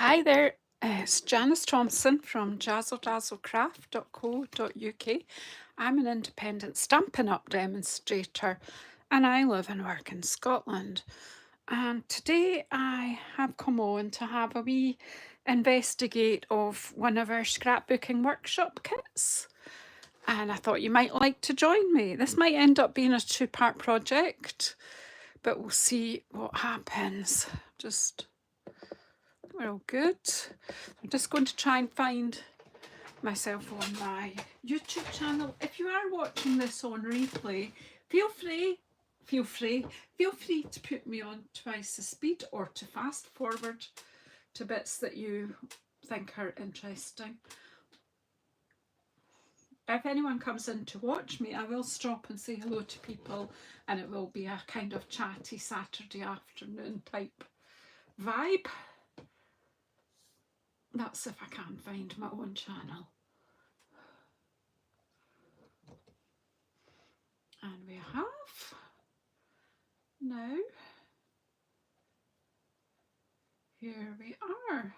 Hi there, it's Janice Thomson from JazzleDazzleCraft.co.uk. I'm an independent Stampin' Up demonstrator and I live and work in Scotland. And today I have come on to have a wee investigate of one of our scrapbooking workshop kits. And I thought you might like to join me. This might end up being a two-part project, but we'll see what happens. We're all good. I'm just going to try and find myself on my YouTube channel. If you are watching this on replay, feel free to put me on twice the speed or to fast forward to bits that you think are interesting. If anyone comes in to watch me, I will stop and say hello to people, and it will be a kind of chatty Saturday afternoon type vibe. That's if I can find my own channel. And we have now, here we are.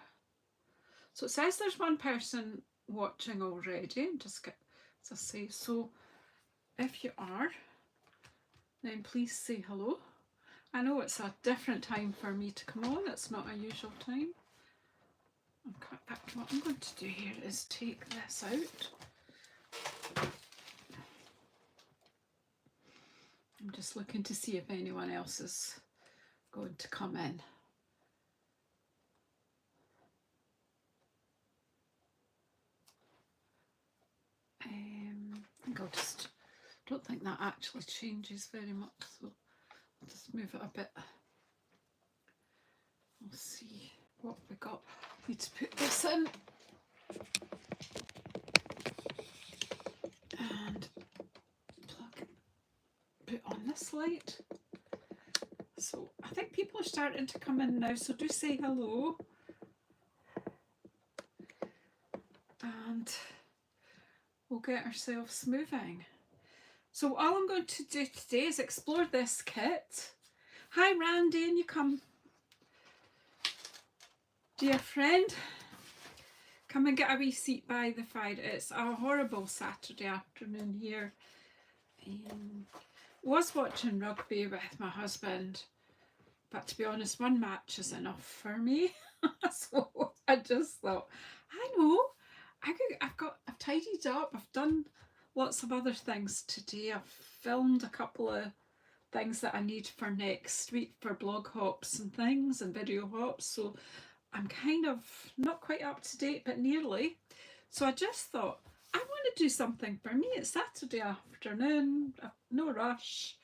So it says there's one person watching already, and just get, as I say, so if you are, then please say hello. I know it's a different time for me to come on, it's not a usual time. What I'm going to do here is take this out. I'm just looking to see if anyone else is going to come in. I think I'll just, don't think that actually changes very much, so I'll just move it a bit. We'll see what we got. Need to put this in and put on this light. So I think people are starting to come in now, so do say hello. And we'll get ourselves moving. So all I'm going to do today is explore this kit. Hi Randy, and you come. Dear friend, come and get a wee seat by the fire. It's a horrible Saturday afternoon here. Was watching rugby with my husband, but to be honest, one match is enough for me. So I just thought, I know, I've tidied up, I've done lots of other things today. I've filmed a couple of things that I need for next week for blog hops and things and video hops, so I'm kind of not quite up to date, but nearly. So I just thought, I want to do something for me. It's Saturday afternoon, no rush.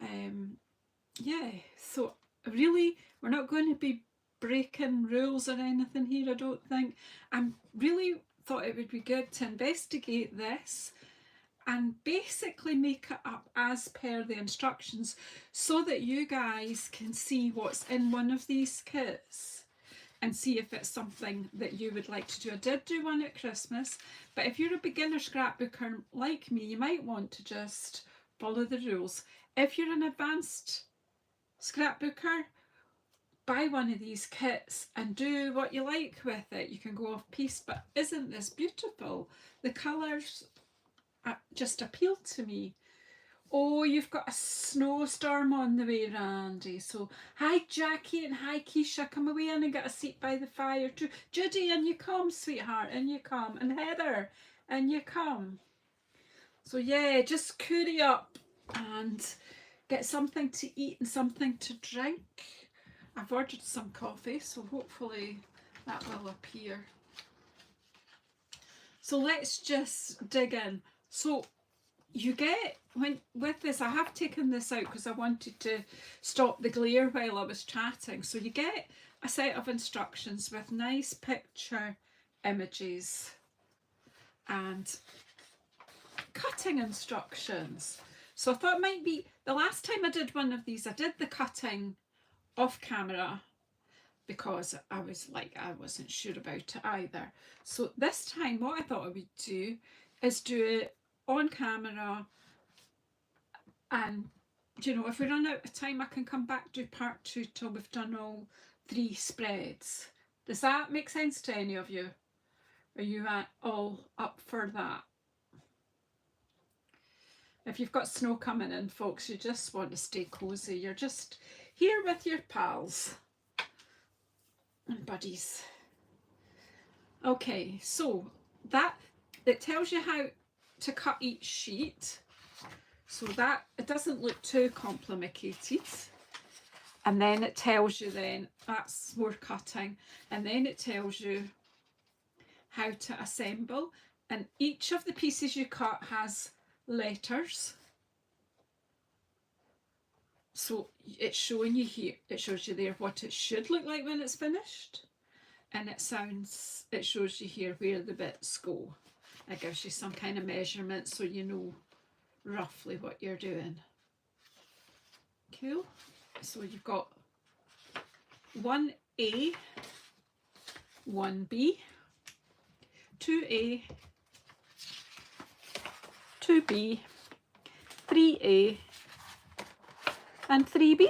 Yeah, so really, we're not going to be breaking rules or anything here, I don't think. I really thought it would be good to investigate this and basically make it up as per the instructions so that you guys can see what's in one of these kits and see if it's something that you would like to do. I did do one at Christmas, but if you're a beginner scrapbooker like me, you might want to just follow the rules. If you're an advanced scrapbooker, buy one of these kits and do what you like with it. You can go off piste, but isn't this beautiful? The colours just appeal to me. Oh, you've got a snowstorm on the way, Randy. So, hi Jackie and hi Keisha. Come away in and get a seat by the fire too. Judy, in you come, sweetheart, in you come. And Heather, in you come. So yeah, just curry up and get something to eat and something to drink. I've ordered some coffee, so hopefully that will appear. So let's just dig in. So you get, with this, I have taken this out because I wanted to stop the glare while I was chatting. So you get a set of instructions with nice picture images and cutting instructions. So I thought it might be, the last time I did one of these, I did the cutting off camera because I wasn't sure about it either. So this time what I thought I would do is do it on camera, and you know, if we run out of time I can come back to part 2 till we've done all 3 spreads. Does that make sense to any of you? Are you all up for that? If you've got snow coming in, folks, you just want to stay cozy. You're just here with your pals and buddies. Okay, so that it tells you how to cut each sheet, so that it doesn't look too complicated. And then it tells you, then that's more cutting, and then it tells you how to assemble, and each of the pieces you cut has letters. So it's showing you here, it shows you there what it should look like when it's finished, and it shows you here where the bits go. It gives you some kind of measurement so you know roughly what you're doing. Cool. So you've got 1A, 1B, 2A, 2B, 3A, and 3B.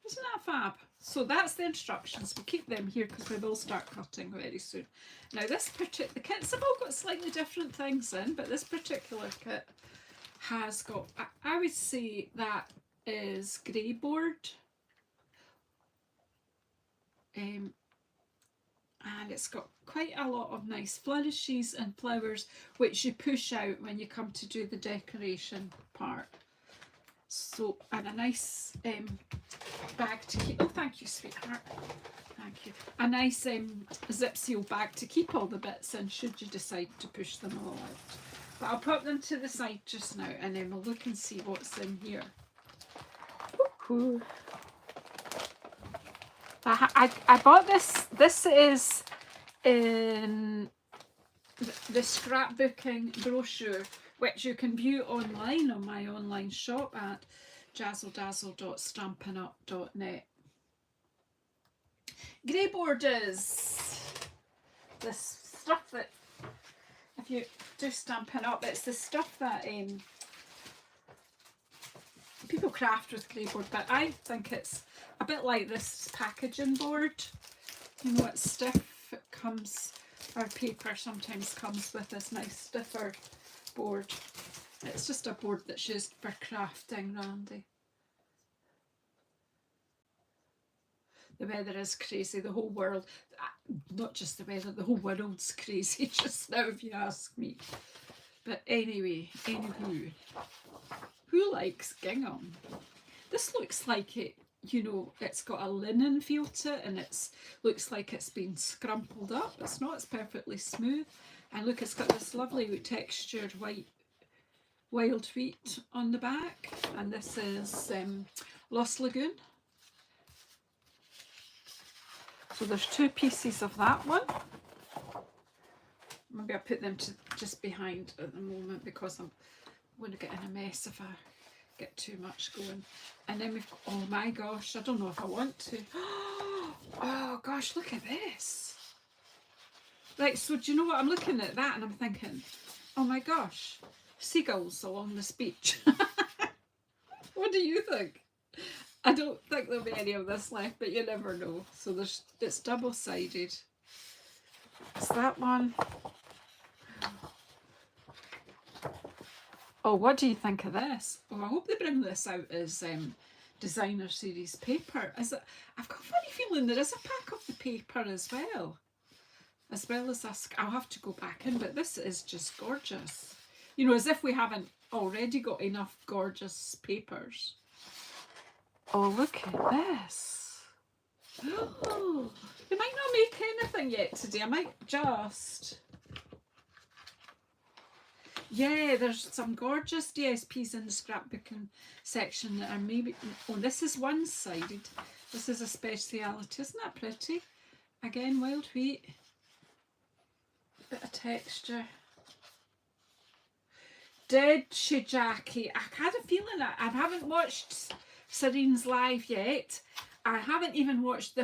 Isn't that fab? So that's the instructions. We'll keep them here because we will start cutting very soon. Now the kits have all got slightly different things in, but this particular kit has got, I would say that is grey board. And it's got quite a lot of nice flourishes and flowers which you push out when you come to do the decoration part. So, and a nice bag to keep, oh thank you sweetheart, thank you, a nice zip seal bag to keep all the bits in should you decide to push them all out. But I'll put them to the side just now and then we'll look and see what's in here. Ooh. I bought this is in the scrapbooking brochure, which you can view online on my online shop at JazzleDazzle.stampinup.net. Grey board is this stuff that, if you do Stampin' Up, it's the stuff that people craft with grey board, but I think it's a bit like this packaging board. You know, it's stiff, it comes, our paper sometimes comes with this nice stiffer board. It's just a board that's used for crafting, Randy. The weather is crazy, the whole world, not just the weather, the whole world's crazy just now if you ask me. But anyway, anywho, who likes gingham? This looks like it, you know, it's got a linen feel to it, and it looks like it's been scrumpled up. It's not, it's perfectly smooth. And look, it's got this lovely textured white wild wheat on the back, and this is Lost Lagoon. So there's two pieces of that one. Maybe I'll put them just behind at the moment because I'm going to get in a mess if I get too much going. And then we've got, oh my gosh, I don't know if I want to. Oh gosh, look at this. Right, so do you know what, I'm looking at that and I'm thinking, oh my gosh, seagulls along this beach. What do you think? I don't think there'll be any of this left, but you never know. So it's double-sided. It's that one. Oh, what do you think of this? Oh, I hope they bring this out as designer series paper. I've got a funny feeling there is a pack of the paper as well as this. I'll have to go back in, but this is just gorgeous. You know, as if we haven't already got enough gorgeous papers. Oh, look at this. Oh, we might not make anything yet today. I might just... Yeah, there's some gorgeous DSPs in the scrapbooking section that are maybe... Oh, this is one-sided. This is a speciality. Isn't that pretty? Again, wild wheat. Bit of texture. Did she, Jackie? I had a feeling that I haven't watched Serene's live yet. I haven't even watched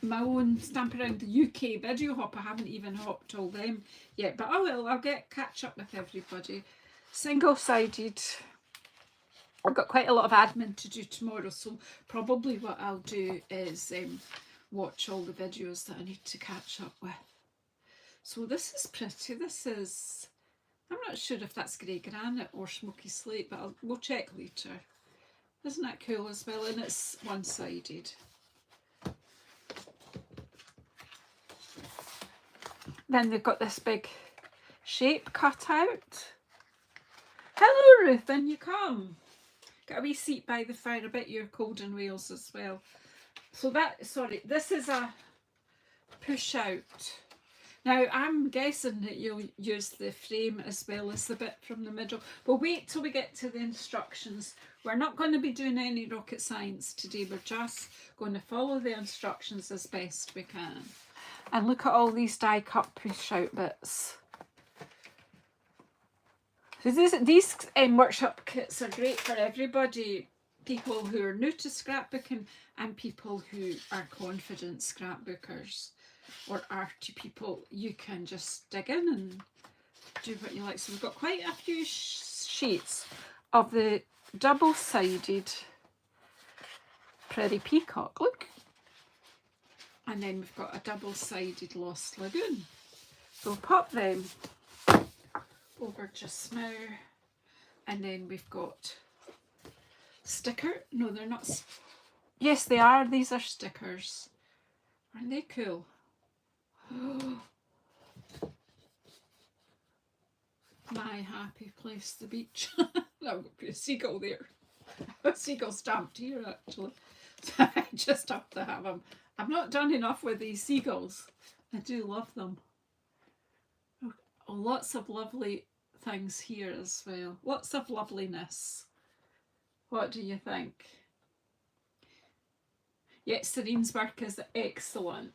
my own Stamp Around the UK video hop. I haven't even hopped all them yet, but I will. I'll catch up with everybody. Single-sided. I've got quite a lot of admin to do tomorrow, so probably what I'll do is watch all the videos that I need to catch up with. So this is pretty. This is, I'm not sure if that's grey granite or smoky slate, but we'll check later. Isn't that cool as well? And it's one-sided. Then they've got this big shape cut out. Hello Ruth, in you come. Got a wee seat by the fire. I bet you're cold in Wales as well. So that, sorry, this is a push out. Now I'm guessing that you'll use the frame as well as the bit from the middle. But wait till we get to the instructions. We're not going to be doing any rocket science today. We're just going to follow the instructions as best we can. And look at all these die cut push out bits. So these workshop kits are great for everybody, people who are new to scrapbooking and people who are confident scrapbookers or arty people. You can just dig in and do what you like. So we've got quite a few sheets of the double-sided Prairie Peacock, look. And then we've got a double-sided Lost Lagoon. So we'll pop them over just now. And then we've got sticker. No, they're not. Yes, they are. These are stickers. Aren't they cool? My happy place, the beach. I've got a seagull there. A seagull stamped here, actually. So I just have to have them. I've not done enough with these seagulls. I do love them. Oh, lots of lovely things here as well. Lots of loveliness. What do you think? Yes, Serene's work is excellent.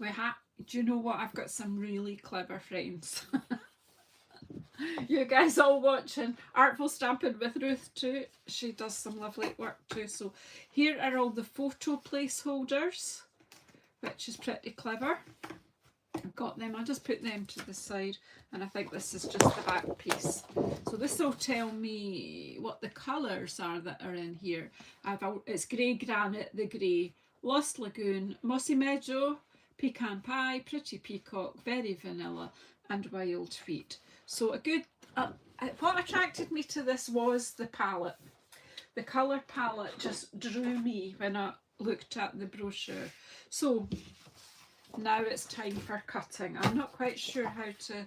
Do you know what? I've got some really clever friends. You guys all watching Artful Stamping with Ruth too. She does some lovely work too. So here are all the photo placeholders, which is pretty clever. I've got them. I'll just put them to the side, and I think this is just the back piece. So this will tell me what the colours are that are in here. It's grey granite, the grey, Lost Lagoon, Mossy Meadow, Pecan Pie, Pretty Peacock, Very Vanilla, and Wild Wheat. So a good, what attracted me to this was the palette. The colour palette just drew me when I looked at the brochure. So now it's time for cutting. I'm not quite sure how to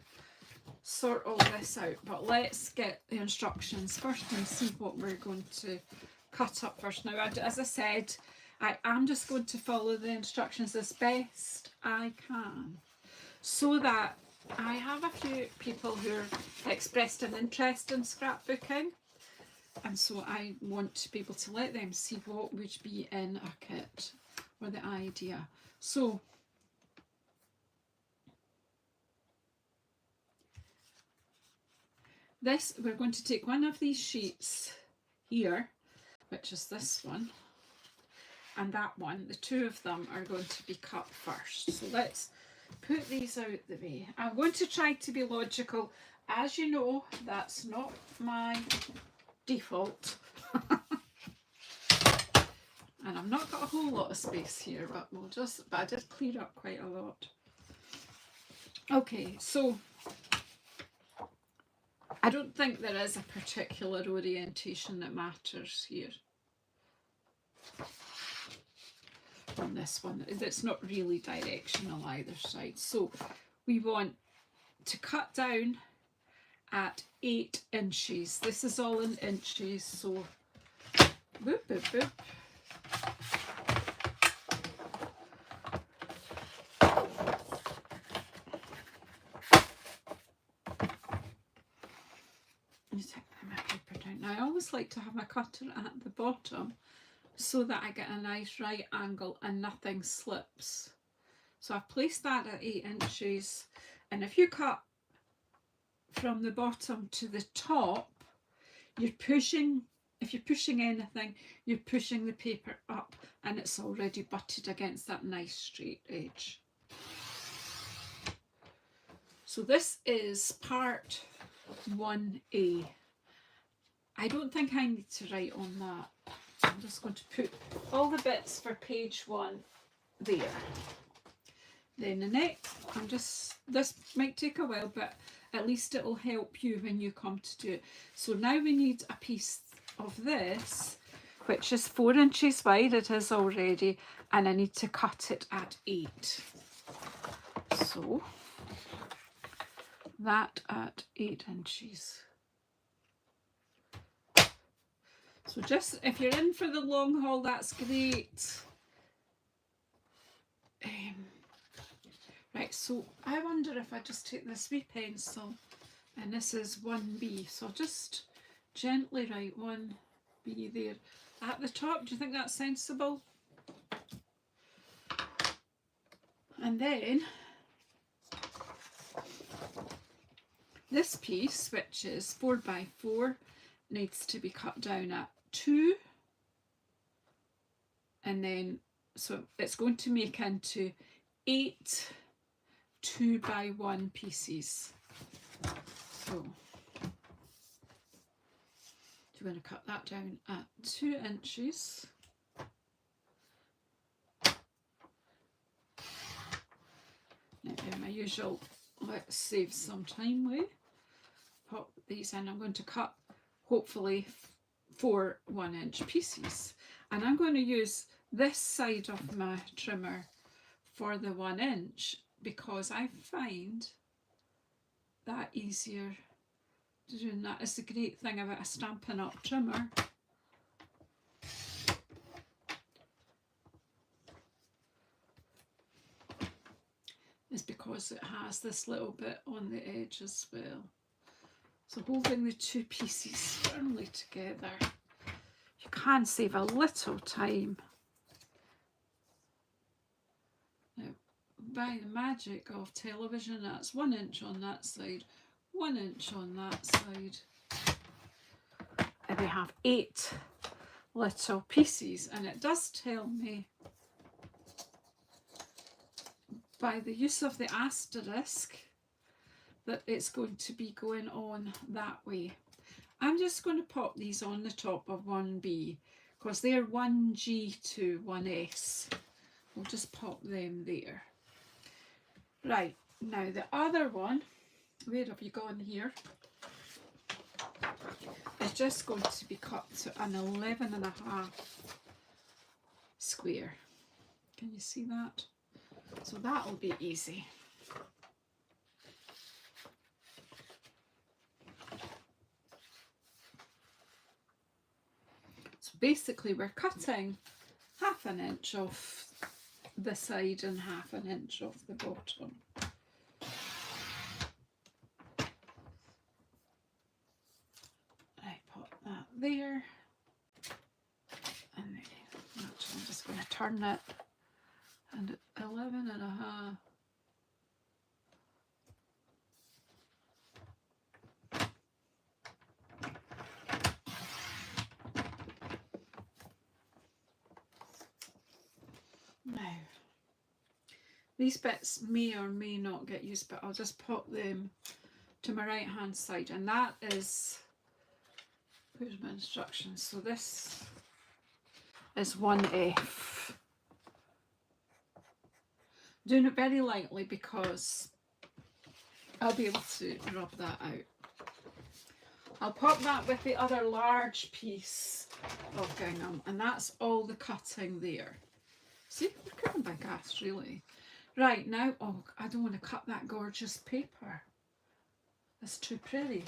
sort all this out, but let's get the instructions first and see what we're going to cut up first. Now, as I said, I am just going to follow the instructions as best I can, so that I have a few people who are expressed an interest in scrapbooking, and so I want to be able to let them see what would be in a kit, or the idea. So this, we're going to take one of these sheets here, which is this one, and that one. The two of them are going to be cut first. So let's put these out the way. I'm going to try to be logical. As you know, that's not my default. And I've not got a whole lot of space here, but I did clear up quite a lot. Okay, so I don't think there is a particular orientation that matters here. On this one, it's not really directional either side. So we want to cut down at 8 inches. This is all in inches, so boop, boop, boop. Take my paper down. Now I always like to have my cutter at the bottom so that I get a nice right angle and nothing slips. So I've placed that at 8 inches, and if you cut from the bottom to the top, you're pushing, if you're pushing anything, you're pushing the paper up, and it's already butted against that nice straight edge. So this is part 1A. I don't think I need to write on that. I'm just going to put all the bits for page 1 there. Then the next, this might take a while, but at least it will help you when you come to do it. So now we need a piece of this, which is 4 inches wide, it is already, and I need to cut it at 8. So that at 8 inches. So just, if you're in for the long haul, that's great. Right, so I wonder if I just take this wee pencil, and this is 1B, so I'll just gently write 1B there at the top. Do you think that's sensible? And then this piece, which is 4 by 4, needs to be cut down at 2, and then so it's going to make into 8 2 by 1 pieces. So you're going to cut that down at 2 inches. Now in my usual, let's save some time way, pop these in. I'm going to cut hopefully 4 1-inch pieces, and I'm going to use this side of my trimmer for the 1 inch because I find that easier doing that. Is the great thing about a Stampin' Up trimmer. Is because it has this little bit on the edge as well. So holding the 2 pieces firmly together, you can save a little time. Now, by the magic of television, that's 1 inch on that side, 1 inch on that side. And we have 8 little pieces, and it does tell me by the use of the asterisk that it's going to be going on that way. I'm just going to pop these on the top of 1B because they're 1G to 1S. We'll just pop them there. Right, now the other one, where have you gone here? It's just going to be cut to an 11.5 square. Can you see that? So that'll be easy. So basically we're cutting 1/2 inch off the side and 1/2 inch off the bottom. I put that there, and then actually I'm just going to turn it, and 11.5. Now, these bits may or may not get used, but I'll just pop them to my right hand side, and that is, where's my instructions? So this is 1F. Doing it very lightly because I'll be able to rub that out. I'll pop that with the other large piece of gingham, and that's all the cutting there. See, we're cutting by gas, really. Right, now, oh, I don't want to cut that gorgeous paper. It's too pretty.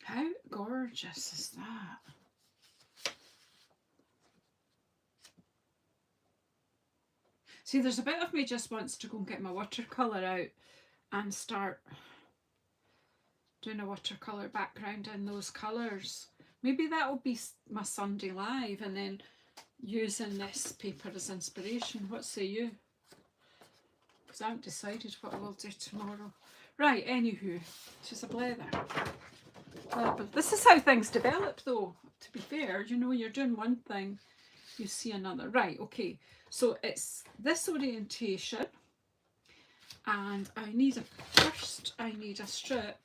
How gorgeous is that? See, there's a bit of me just wants to go and get my watercolour out and start doing a watercolour background in those colours. Maybe that will be my Sunday live, and then using this paper as inspiration. What say you? Because I haven't decided what I will do tomorrow. Right, anywho, she's a blether. But this is how things develop, though, to be fair. You know, you're doing one thing, you see another. Right, okay, so it's this orientation, and I need a strip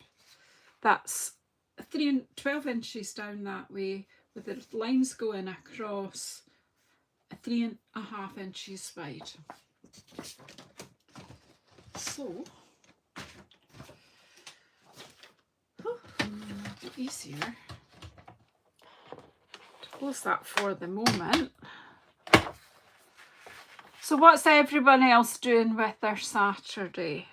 that's 12 inches down that way, with the lines going across 3.5 inches wide. So easier to close that for the moment. So what's everyone else doing with their Saturday?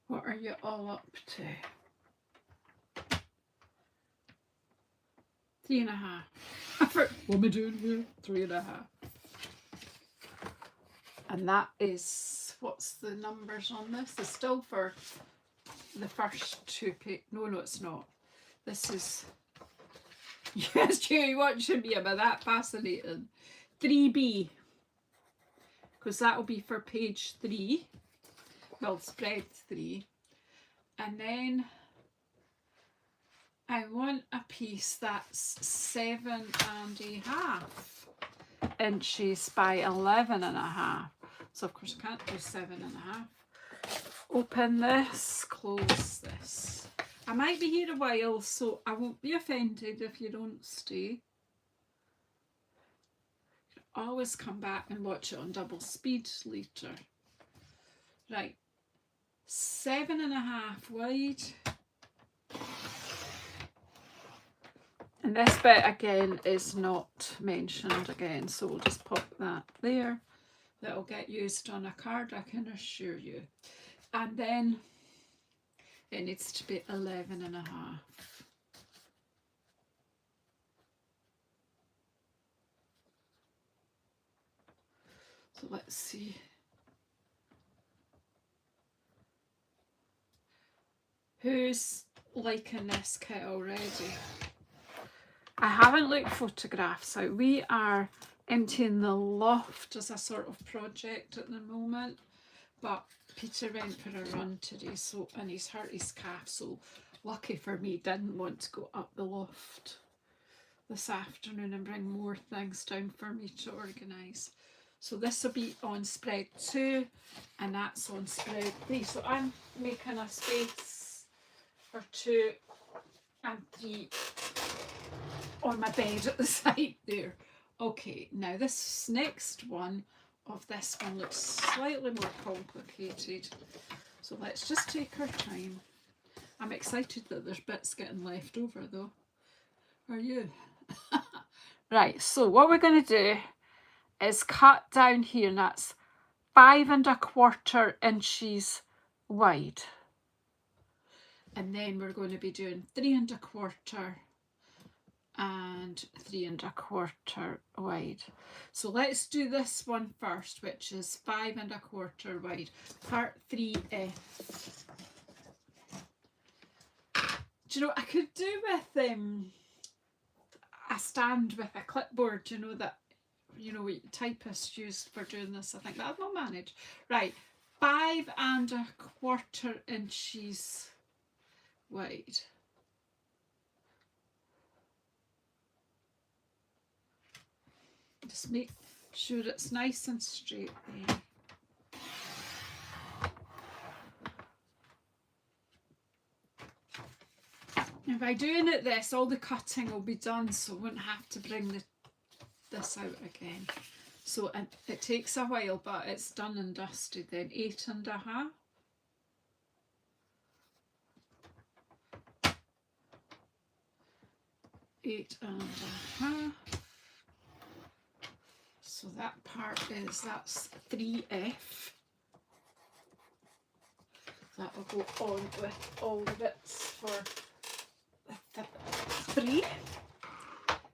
What are you all up to? 3.5. What am I doing here? 3.5. And that is, what's the numbers on this? It's still for the first two pages. No, it's not. This is, yes, you're watching me, am I that fascinating? 3B, because that'll be for page 3. Well, spread 3. And then I want a piece that's 7.5 inches by 11.5. So of course I can't do 7.5. Open this, close this. I might be here a while, so I won't be offended if you don't stay. You can always come back and watch it on double speed later. Right, 7.5 wide. And this bit again is not mentioned again, so we'll just pop that there. That'll get used on a card, I can assure you. And then it needs to be 11.5. So let's see. Who's liking this kit already? I haven't looked photographs out. We are emptying the loft as a sort of project at the moment, but Peter went for a run today, so, and he's hurt his calf, so lucky for me, didn't want to go up the loft this afternoon and bring more things down for me to organise. So this will be on spread 2 and that's on spread 3. So I'm making a space for 2 and 3 on my bed at the side there. Okay, now this next one of this one looks slightly more complicated. So let's just take our time. I'm excited that there's bits getting left over though. Are you? Right, so what we're going to do is cut down here, and that's 5.25 inches wide. And then we're going to be doing 3.25 and 3.25 wide. So let's do this one first, which is 5.25 wide, part 3F. Do you know, I could do with a stand with a clipboard, you know, that, you know, what typists use for doing this. I think that will manage. Right, 5.25 inches wide. Just make sure it's nice and straight there. And by doing it this, all the cutting will be done, so I won't have to bring this out again. So it takes a while, but it's done and dusted then. 8.5. So that part is, that's 3F. That will go on with all the bits for the 3.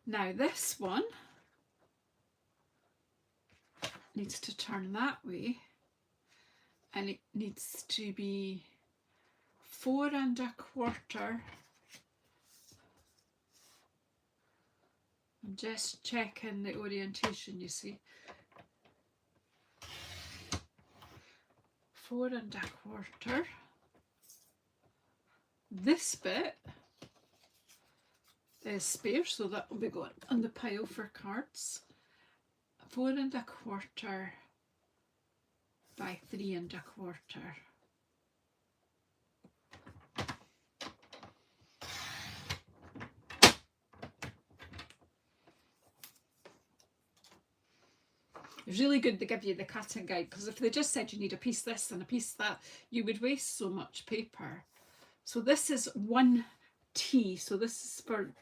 Now this one needs to turn that way, and it needs to be 4.25. I'm just checking the orientation, you see. 4.25. This bit spare, so that will be going on the pile for cards. 4 1/4 by 3 1/4. It's really good to give you the cutting guide, because if they just said you need a piece this and a piece that, you would waste so much paper. So this is 1T, so this is for,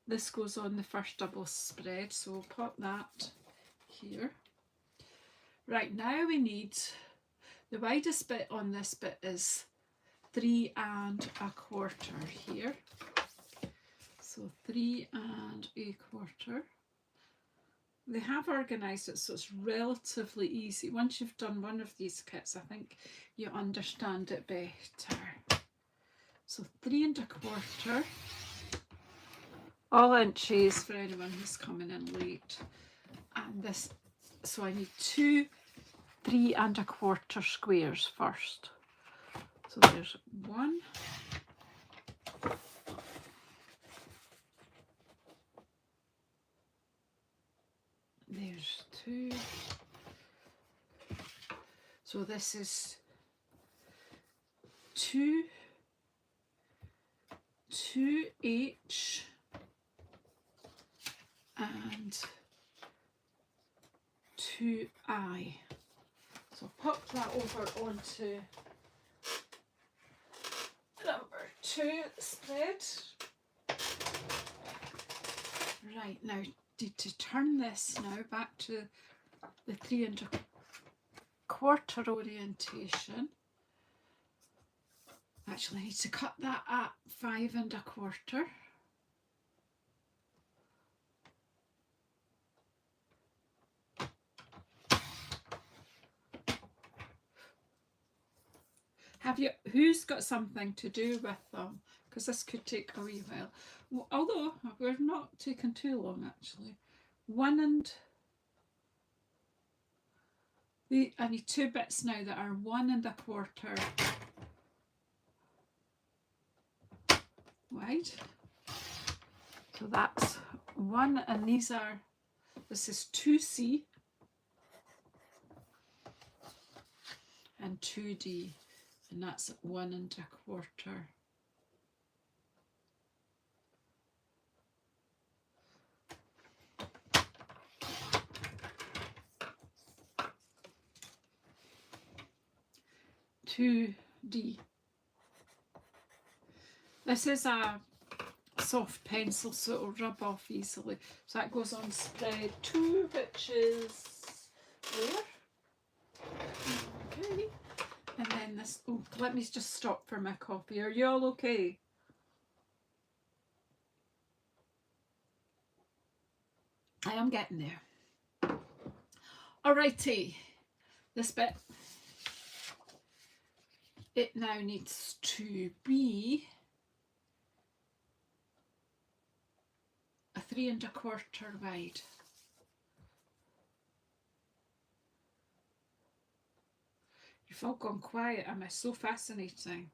this goes on the first double spread, so we'll pop that here. Right, now we need, the widest bit on this bit is 3 1/4 here. So 3 1/4. They have organised it so it's relatively easy. Once you've done one of these kits, I think you understand it better. So 3 1/4. All inches for anyone who's coming in late. And this, so I need 2 3 1/4 squares first. So there's 1. There's 2. So this is 2H and 2I. So pop that over onto number 2 spread. Right, now to turn this now back to the 3 1/4 orientation. Actually, I need to cut that at 5 1/4. Have you, who's got something to do with them? Because this could take a wee while. Although we're not taking too long actually. 1 and I need 2 bits now that are 1 1/4 wide. So that's 1, and these are, this is 2C and 2D, and that's 1 1/4. D. This is a soft pencil, so it'll rub off easily. So that goes on spread 2, which is there. Okay. And then this, oh, let me just stop for my coffee. Are you all okay? I am getting there. Alrighty, this bit, it now needs to be a 3 1/4 wide. You've all gone quiet. Am I so fascinating?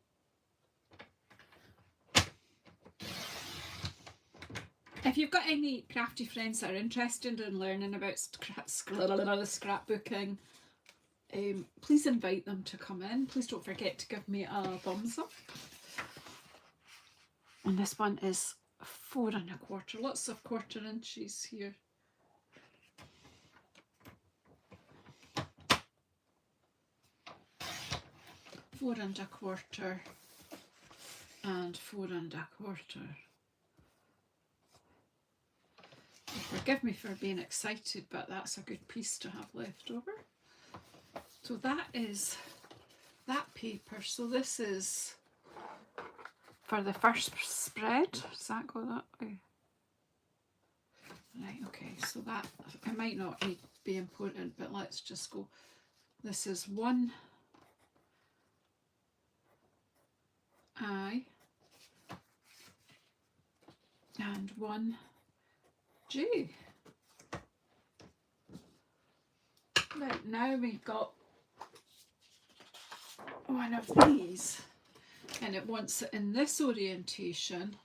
If you've got any crafty friends that are interested in learning about scrapbooking, please invite them to come in. Please don't forget to give me a thumbs up. And this one is 4 1/4. Lots of 1/4 inches here. Four 1/4 and 4 1/4. Forgive me for being excited, but that's a good piece to have left over. So that is that paper. So this is for the first spread. Does that go that way? Right, okay, so that, it might not be important, but let's just go. This is 1I and 1J. Right, now we've got one of these, and it wants it in this orientation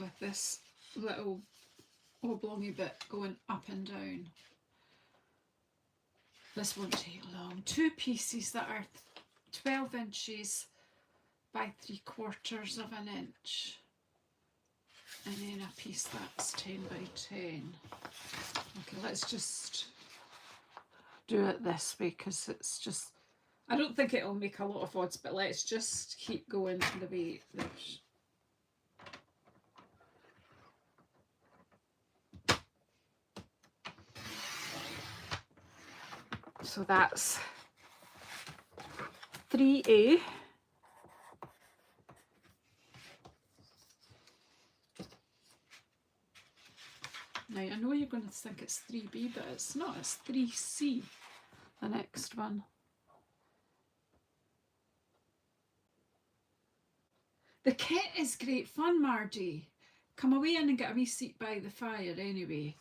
with this little oblongy bit going up and down. This won't take long. 2 pieces that are 12 inches by 3/4 of an inch. And then a piece that's 10 by 10. Okay, let's just do it this way because it's just, I don't think it'll make a lot of odds, but let's just keep going the way there's. So that's 3A. Now, I know you're going to think it's 3B, but it's not. It's 3C, the next one. The kit is great fun, Margie. Come away in and get a wee seat by the fire anyway.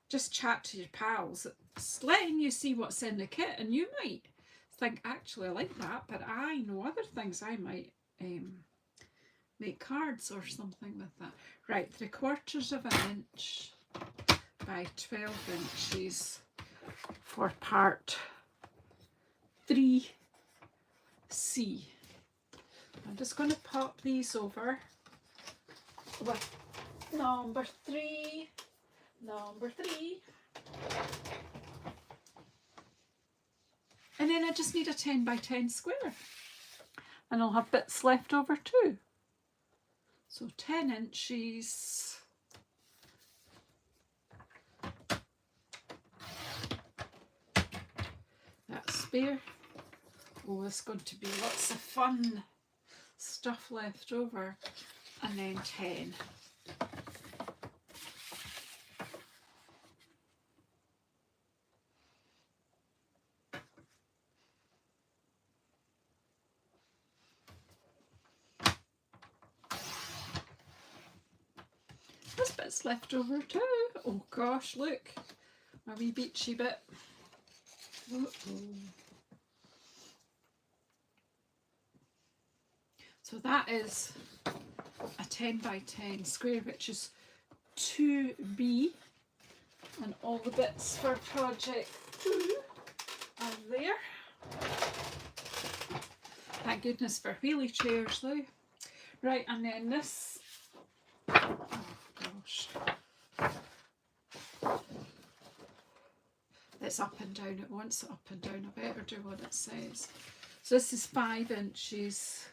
Just chat to your pals. It's letting you see what's in the kit, and you might think, actually, I like that, but I know other things. I might make cards or something with that. Right, 3/4 of an inch by 12 inches for part 3C. I'm just going to pop these over with number 3. And then I just need a 10 by 10 square. And I'll have bits left over too. So 10 inches. That's spare. Oh, there's going to be lots of fun stuff left over. And then 10. This bit's left over too. Oh gosh, look. My wee beachy bit. So that is a 10 by 10 square, which is 2B, and all the bits for project 2 are there. Thank goodness for wheelie chairs though. Right, and then this, oh gosh, it's up and down. It wants it up and down. I better do what it says. So this is 5 inches.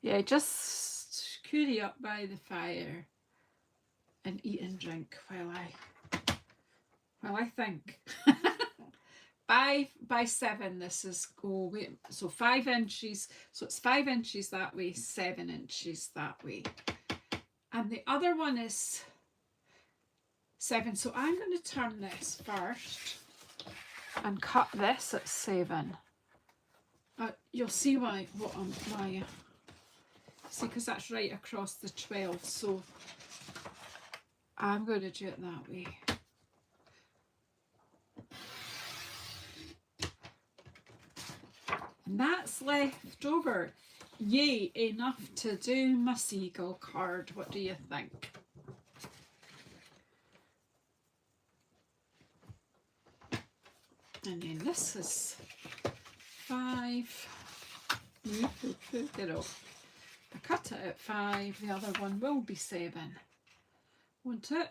Yeah, just curry up by the fire and eat and drink while I think. 5 by 7 this is, oh wait, so 5 inches, so it's 5 inches that way, 7 inches that way. And the other one is 7, so I'm going to turn this first and cut this at 7. You'll see why, see, because that's right across the 12, so I'm going to do it that way. And that's left over. Yay, enough to do my seagull card. What do you think? And then this is 5. Get off. I cut it at 5, the other one will be 7, won't it?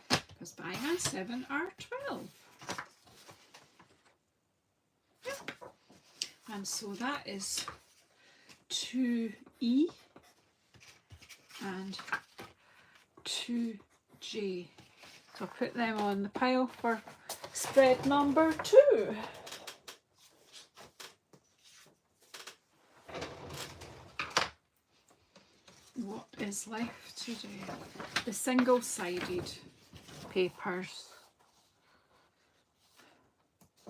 Because 5 and 7 are 12. Yep. And so that is 2E and 2J. So I'll put them on the pile for spread number 2. What is left to do? The single-sided papers.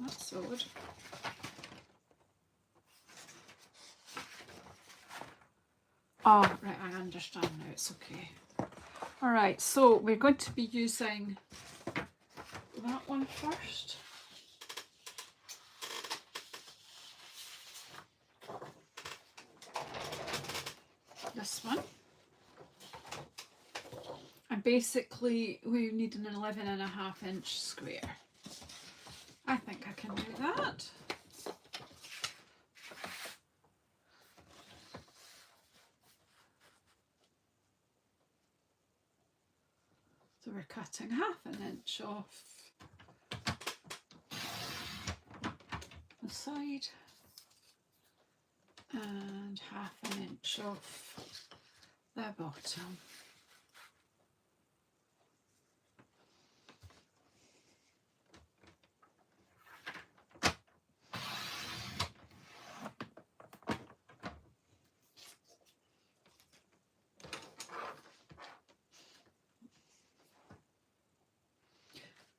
That's odd. Oh, right, I understand now, it's okay. All right, so we're going to be using that one first. this one. And basically we need an 11.5-inch square. I think I can do that. So we're cutting 1/2 inch off the side and 1/2 inch off the bottom.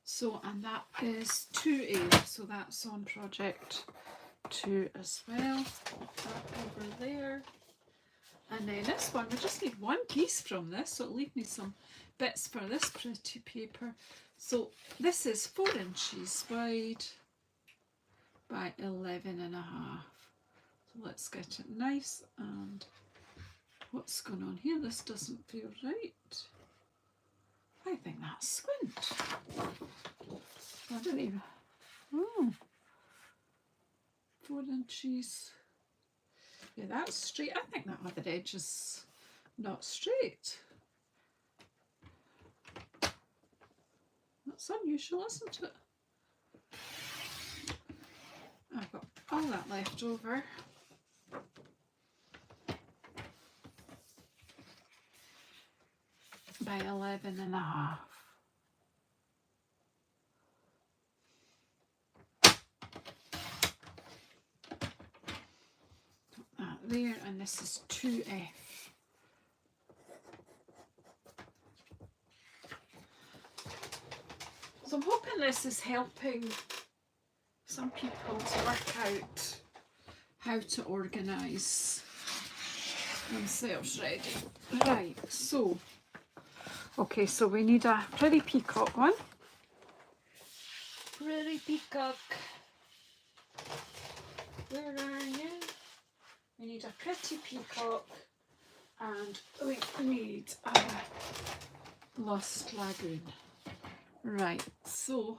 So, and that is 2A, so that's on project 2 as well. Put that over there. And then this one, we just need one piece from this, so it'll leave me some bits for this pretty paper. So this is 4 inches wide by 11.5. So let's get it nice. And what's going on here? This doesn't feel right. I think that's squint. I don't even. Oh, 4 inches. Yeah, that's straight. I think that other edge is not straight. That's unusual, isn't it? I've got all that left over. By 11.5. That there, and this is 2F. So I'm hoping this is helping some people to work out how to organise themselves ready. Right, so okay, so we need a pretty peacock one. Pretty peacock. Where are you? We need a pretty peacock, and we need a Lost Lagoon. Right, so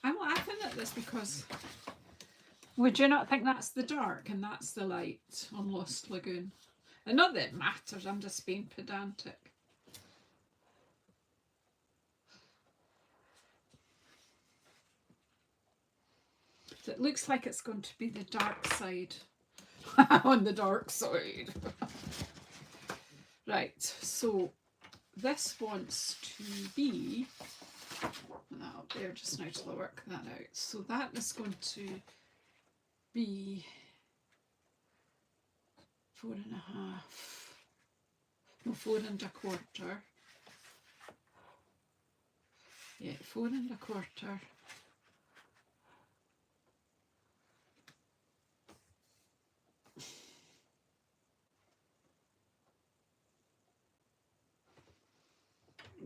I'm laughing at this because would you not think that's the dark and that's the light on Lost Lagoon? And not that it matters, I'm just being pedantic. So it looks like it's going to be the dark side. On the dark side. Right, so this wants to be, that'll there just now till I work that out. So that is going to be 4.5, no, 4 1/4. Yeah, 4 1/4.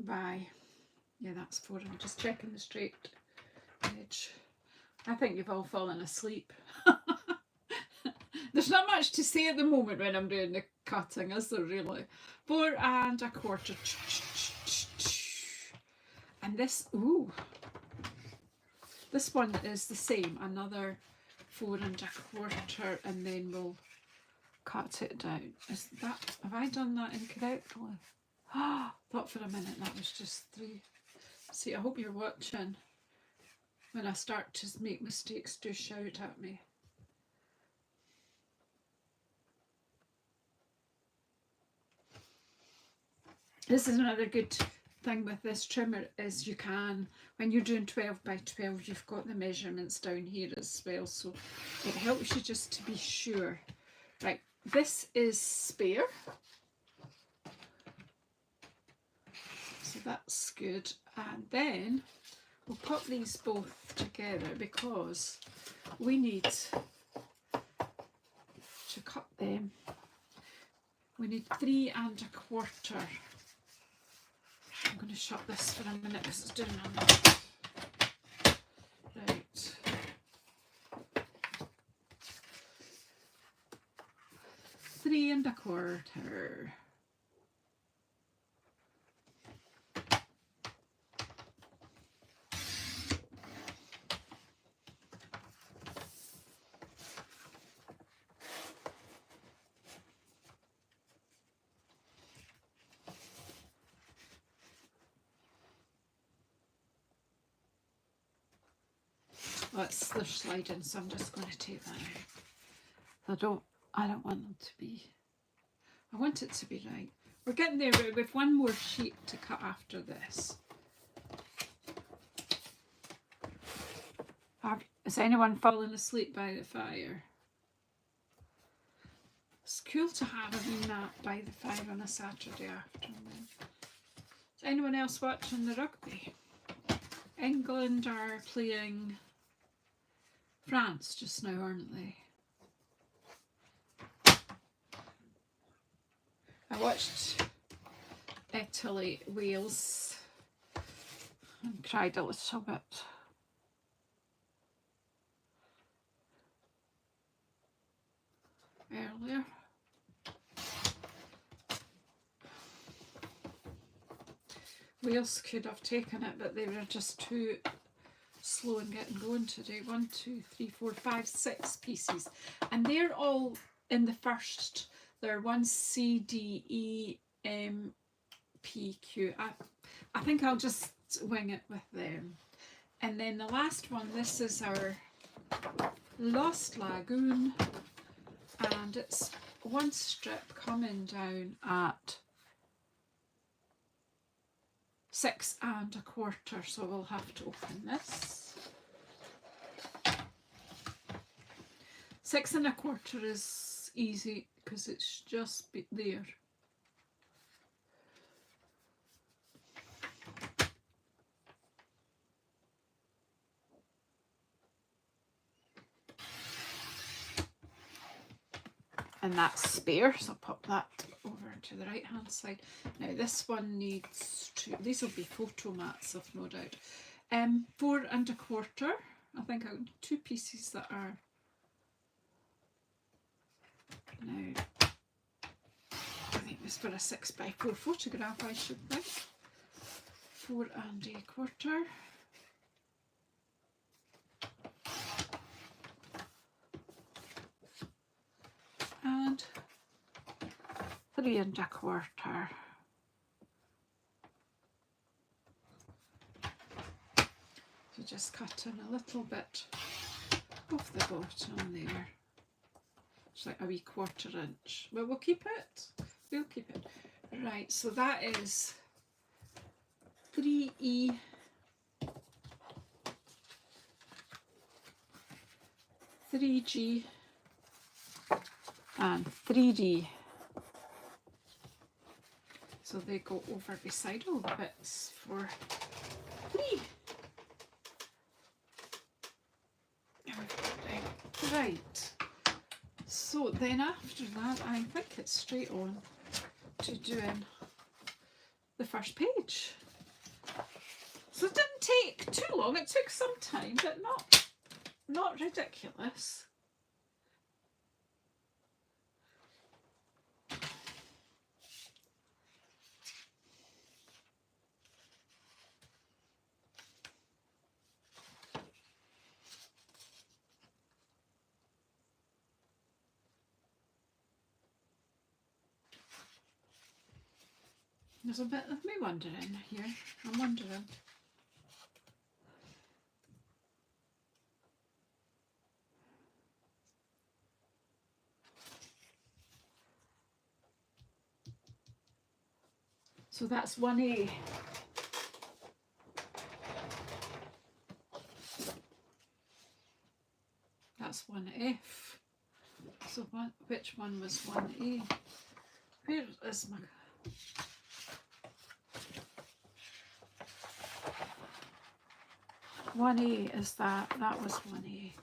By, yeah, that's 4. I'm just checking the straight edge. I think you've all fallen asleep. There's not much to say at the moment when I'm doing the cutting, is there really? 4 1/4. And this, ooh, this one is the same, another 4 1/4, and then we'll cut it down. Is that, have I done that incorrectly? Thought for a minute that was just 3. See, I hope you're watching. When I start to make mistakes, do shout at me. This is another good thing with this trimmer is you can, when you're doing 12 by 12, you've got the measurements down here as well, so it helps you just to be sure. Right, this is spare. So that's good. And then we'll put these both together because we need to cut them. We need 3 1/4. I'm going to shut this for a minute because it's doing a lot. Right. 3 1/4. That's they're sliding, so I'm just going to take that out. I don't want them to be, I want it to be right. We're getting there, but with one more sheet to cut after this. Is anyone falling asleep by the fire? It's cool to have a wee nap by the fire on a Saturday afternoon. Is anyone else watching the rugby? England are playing France just now, aren't they? I watched Italy, Wales and cried a little bit. Earlier. Wales could have taken it, but they were just too slow in getting going today. 1, 2, 3, 4, 5, 6 pieces, and they're all in the first. They're 1 C D E M P Q. I think I'll just wing it with them. And then the last one, this is our Lost Lagoon, and it's 1 strip coming down at 6 1/4, so we'll have to open this. 6 1/4 is easy because it's just there. And that's spare, so I'll pop that over to the right hand side. Now this one needs to, these will be photo mats, I've no doubt. 4 1/4. I think I got 2 pieces that are now, I think this for a 6x4 photograph, I should think. 4 1/4. And 3 1/4. So just cutting a little bit off the bottom there. It's like a wee 1/4 inch. But we'll keep it. We'll keep it. Right, so that is 3E, 3G, and 3D. So they go over beside all the bits for 3. Right. So then after that, I think it's straight on to doing the first page. So it didn't take too long. It took some time, but not ridiculous. There's a bit of me wondering here. I'm wondering. So that's 1A. That's 1F. So which one was 1A? Where is my... 1A is that. That was 1A.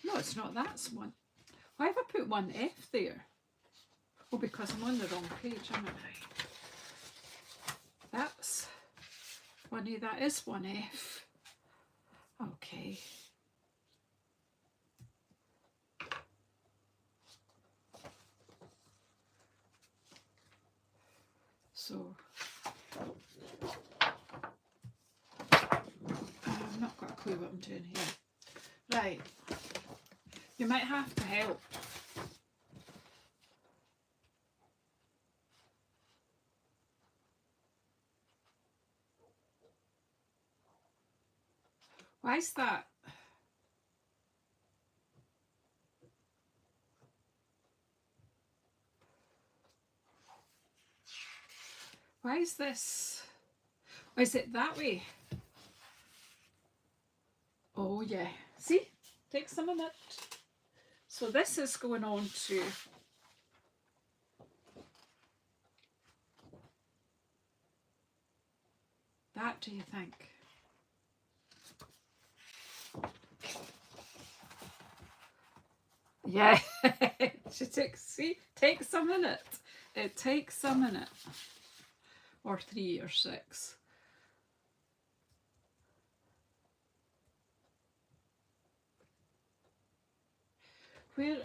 No, it's not. That's one. Why have I put 1F there? Oh, because I'm on the wrong page, am I? That's 1A. That is 1F. Okay. So I've not got a clue what I'm doing here. Right. You might have to help. Why is that? Why is this? Oh, is it that way? Oh yeah. See? Takes a minute. So this is going on to that, do you think? Yeah. Takes a minute. It takes a minute. Or 3 or 6. Where?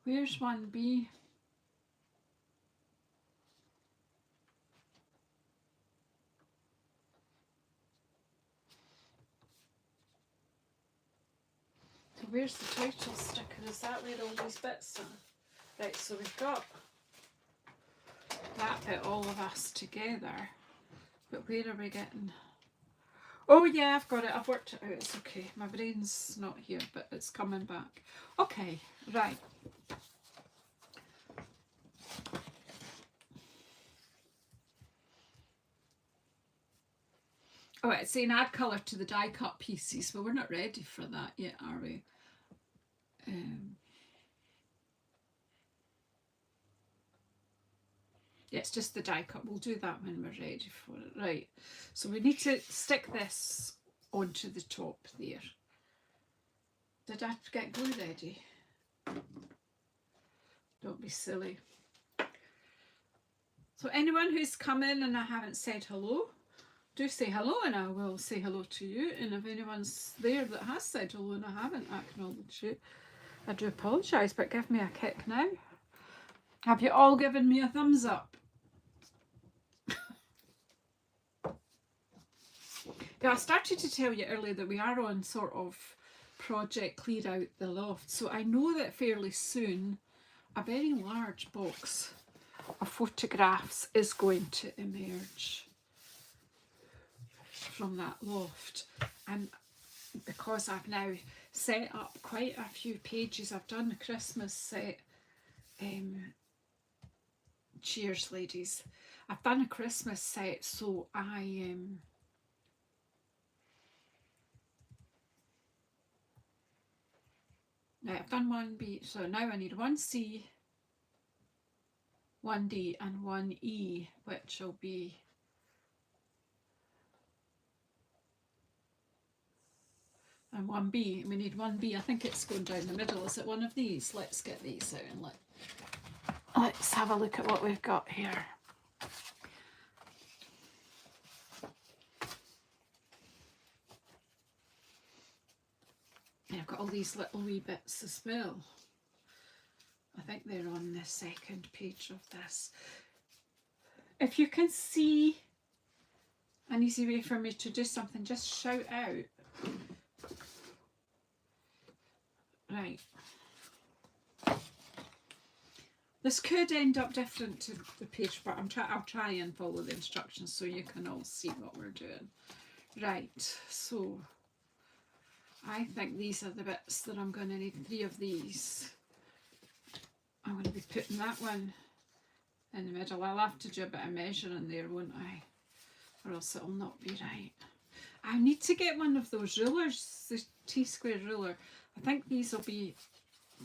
Where's 1B? So where's the title sticker? Is that where all these bits are? Right, so we've got that bit, all of us together. But where are we getting? Oh yeah, I've got it. I've worked it out. It's okay. My brain's not here, but it's coming back. Okay, right. Oh, it's saying add colour to the die cut pieces. Well, we're not ready for that yet, are we? Yeah, it's just the die cut. We'll do that when we're ready for it. Right. So we need to stick this onto the top there. Did I get glue ready? Don't be silly. So anyone who's come in and I haven't said hello, do say hello and I will say hello to you. And if anyone's there that has said hello and I haven't acknowledged you, I do apologise, but give me a kick now. Have you all given me a thumbs up? Yeah, I started to tell you earlier that we are on sort of project clear out the loft. So I know that fairly soon a very large box of photographs is going to emerge from that loft. And because I've now set up quite a few pages, I've done the Christmas set. Cheers, ladies. I've done a Christmas set, so now I've done 1B, so now I need 1C, 1D and 1E, which will be and 1B. We need 1B. I think it's going down the middle. Is it one of these? Let's get these out and let's have a look at what we've got here. Yeah, I've got all these little wee bits as well. I think they're on the second page of this. If you can see an easy way for me to do something, just shout out. Right. This could end up different to the page, but I'll try and follow the instructions so you can all see what we're doing. Right, so I think these are the bits that I'm going to need. 3 of these. I'm going to be putting that one in the middle. I'll have to do a bit of measuring there, won't I? Or else it'll not be right. I need to get one of those rulers, the T-square ruler. I think these will be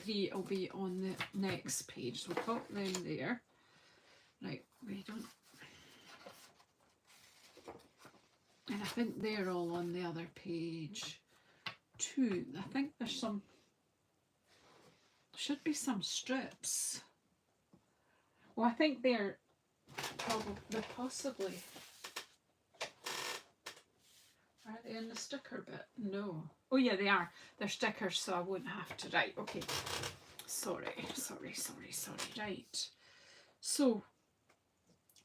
3 will be on the next page. So we'll pop them there. Right, we don't, and I think they're all on the other page too. I think there's some, should be some strips. Well, I think they're possibly, are they in the sticker bit? No. Oh yeah, they are. They're stickers, so I wouldn't have to. Right, okay. Sorry. Right. So,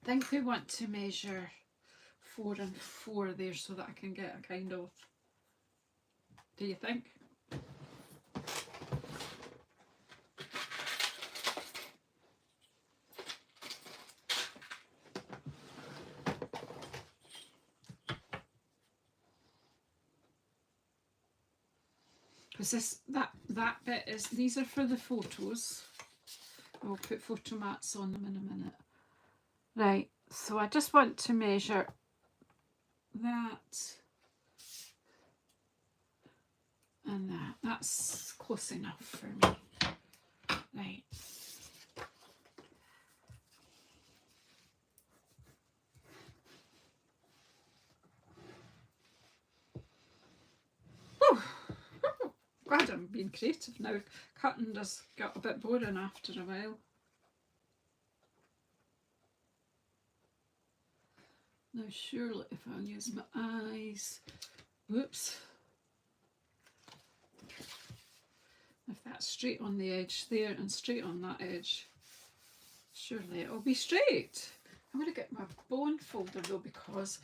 I think we want to measure 4 and 4 there so that I can get a kind of, do you think? Because that bit is, these are for the photos. We'll put photo mats on them in a minute. Right, so I just want to measure that and that. That's close enough for me. Right. Glad I'm being creative now. Cutting does get a bit boring after a while. Now surely if I use my eyes, whoops, if that's straight on the edge there and straight on that edge, surely it'll be straight. I'm going to get my bone folder though, because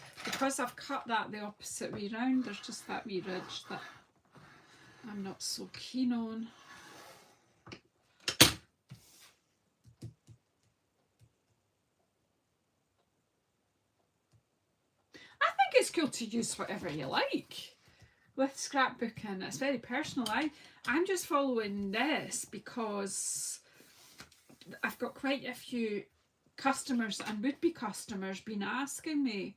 I've cut that the opposite way round, there's just that wee ridge that I'm not so keen on. I think it's cool to use whatever you like with scrapbooking. It's very personal. I'm just following this because I've got quite a few customers and would-be customers been asking me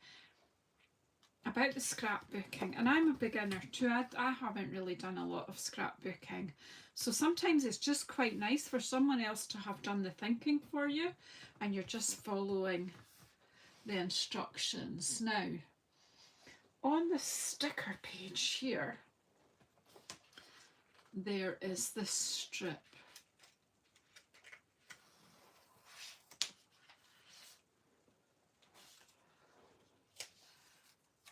about the scrapbooking, and I'm a beginner too. I haven't really done a lot of scrapbooking, so sometimes it's just quite nice for someone else to have done the thinking for you and you're just following the instructions. Now on the sticker page here there is this strip,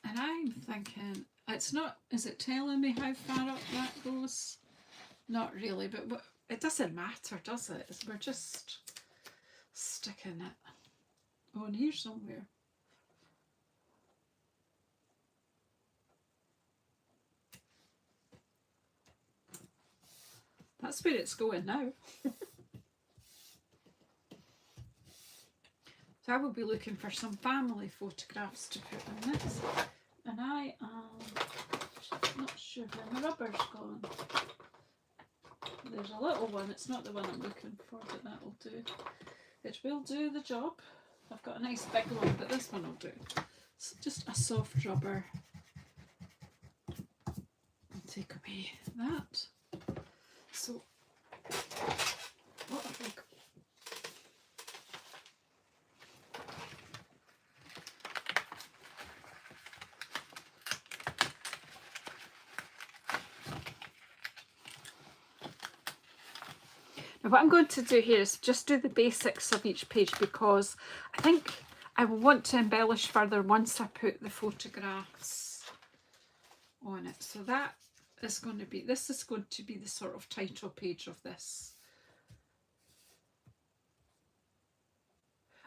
and I'm thinking, it's not, is it telling me how far up that goes? Not really, but it doesn't matter, does it? We're just sticking it on here somewhere. That's where it's going now. So I will be looking for some family photographs to put in this. And I am not sure where my rubber's gone. There's a little one, it's not the one I'm looking for, but that'll do. It will do the job. I've got a nice big one, but this one will do. It's just a soft rubber. I'll take away that. So, what have I got? Now what I'm going to do here is just do the basics of each page, because I think I will want to embellish further once I put the photographs on it. So that is going to be, this is going to be the sort of title page of this.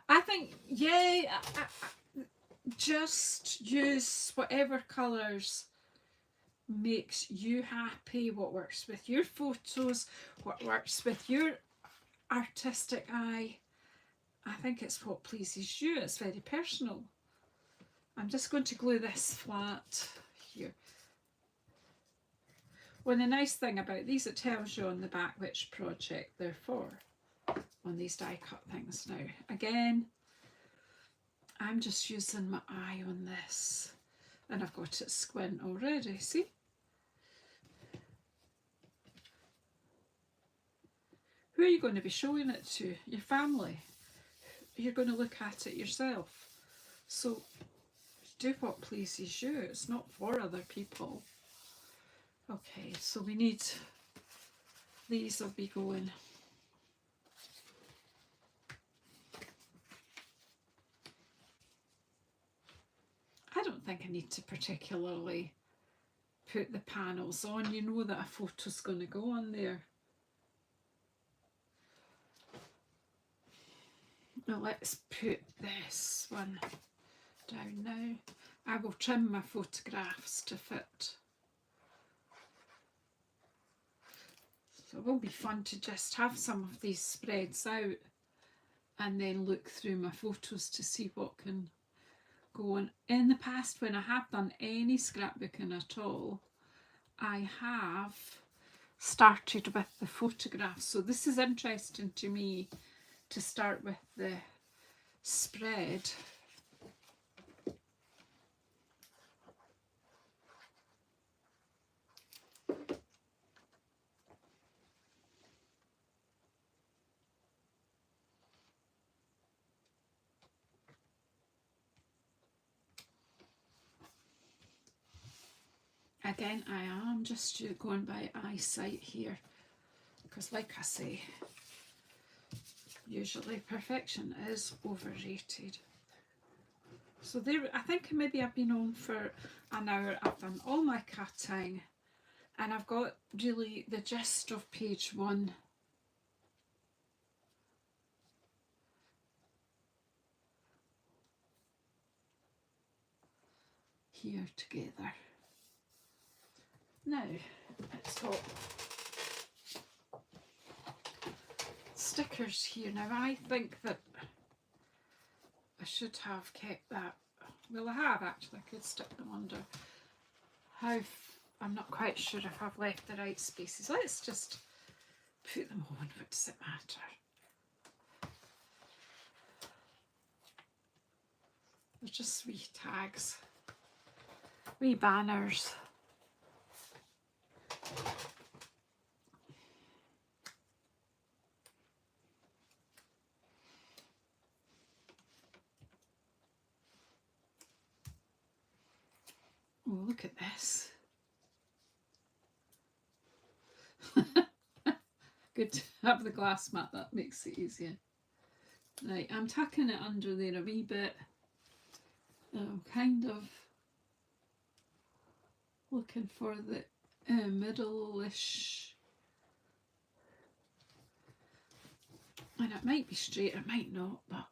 I think, yeah, just use whatever colours makes you happy, what works with your photos, what works with your artistic eye. I think it's what pleases you. It's very personal. I'm just going to glue this flat here. Well, the nice thing about these, it tells you on the back which project they're for on these die cut things. Now again, I'm just using my eye on this, and I've got it squint already, see? Who are you going to be showing it to? Your family? you're going to look at it yourself. So do what pleases you. It's not for other people. Okay, so we need, these will be going. I don't think I need to particularly put the panels on. You know that a photo's going to go on there. Now let's put this one down now. I will trim my photographs to fit. So it will be fun to just have some of these spreads out and then look through my photos to see what can go on. In the past, when I have done any scrapbooking at all, I have started with the photographs. So this is interesting to me to start with the spread. Again, I am just going by eyesight here, because like I say, usually perfection is overrated. So there, I think maybe I've been on for an hour. I've done all my cutting and I've got really the gist of page 1. Here together. Now, it's got stickers here. Now I think that I should have kept that. Well, I have actually. I could stick them under. I'm not quite sure if I've left the right spaces. Let's just put them on. What does it matter? They're just wee tags, wee banners. Oh, look at this. Good to have the glass mat, that makes it easier. Right, I'm tucking it under there a wee bit. I'm kind of looking for the middle-ish. And it might be straight, it might not, but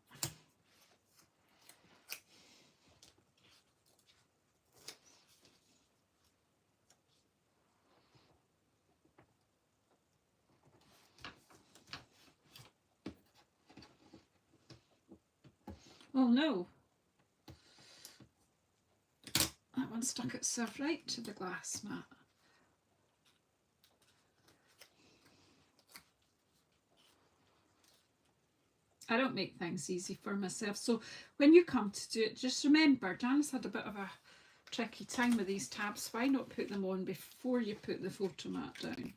oh no, that one stuck itself right to the glass mat. I don't make things easy for myself, so when you come to do it, just remember, Janice had a bit of a tricky time with these tabs. Why not put them on before you put the photo mat down?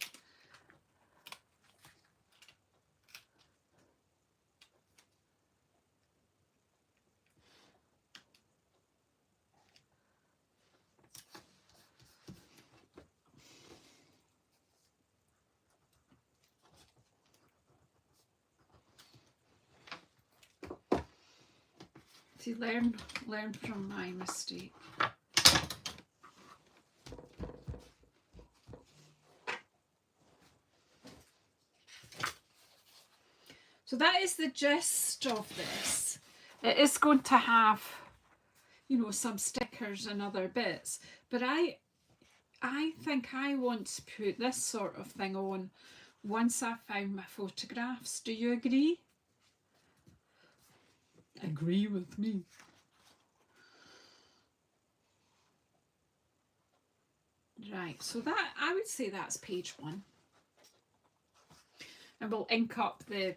See, learn from my mistake. So that is the gist of this. It is going to have, you know, some stickers and other bits, but I think I want to put this sort of thing on once I've found my photographs. Do you agree? Agree with me. Right, so that, I would say that's page 1. And we'll ink up the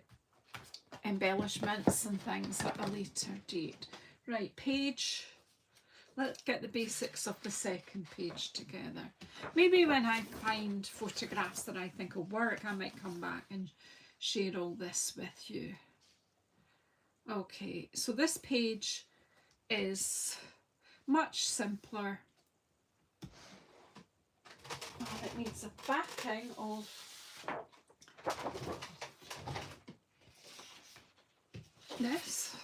embellishments and things at a later date. Right, page, let's get the basics of the second page together. Maybe when I find photographs that I think will work, I might come back and share all this with you. Okay, so this page is much simpler. It needs a backing of this,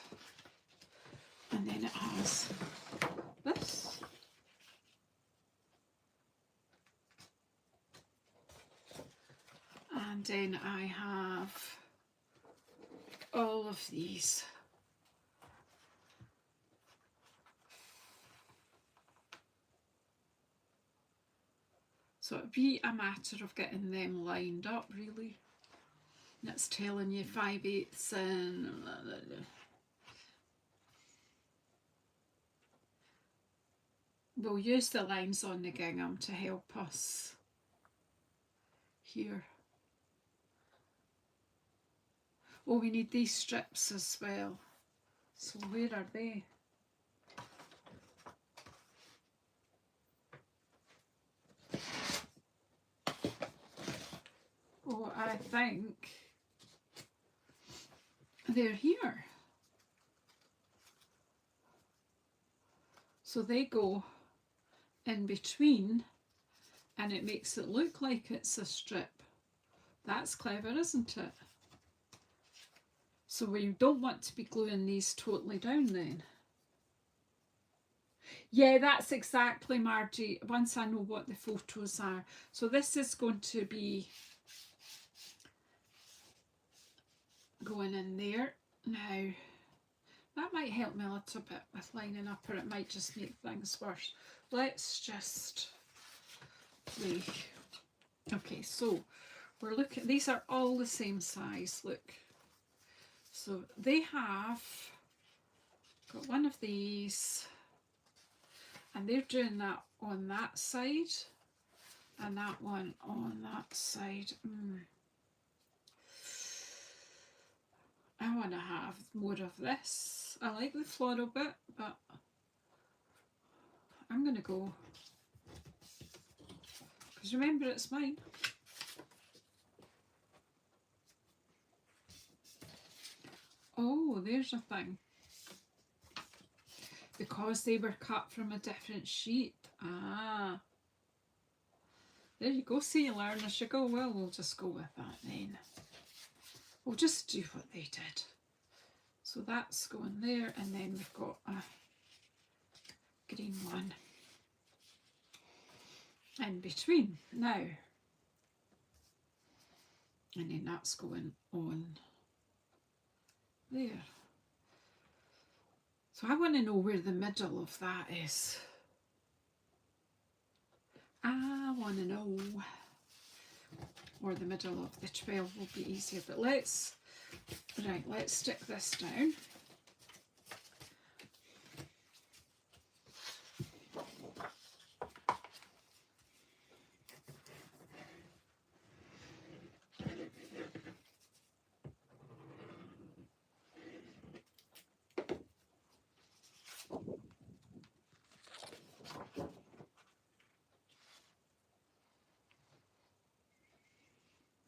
and then it has this, and then I have all of these. So it'd be a matter of getting them lined up, really. And it's telling you 5/8 and blah, blah, blah. We'll use the lines on the gingham to help us here. Oh, we need these strips as well. So where are they? Oh, I think they're here. So they go in between and it makes it look like it's a strip. That's clever, isn't it? So we don't want to be gluing these totally down then. Yeah, that's exactly, Margie, once I know what the photos are. So this is going to be going in there. Now, that might help me a little bit with lining up, or it might just make things worse. Let's just play. Okay, so we're looking, these are all the same size, look. So they have got one of these, and they're doing that on that side, and that one on that side. I want to have more of this. I like the floral bit, but I'm going to go, because remember it's mine. Oh, there's a thing. Because they were cut from a different sheet. Ah. There you go. See, you learn as you go. Well, we'll just go with that then. We'll just do what they did. So that's going there, and then we've got a green one in between now. And then that's going on there. So I want to know where the middle of that is. I want to know. Or the middle of the 12 will be easier. But let's stick this down.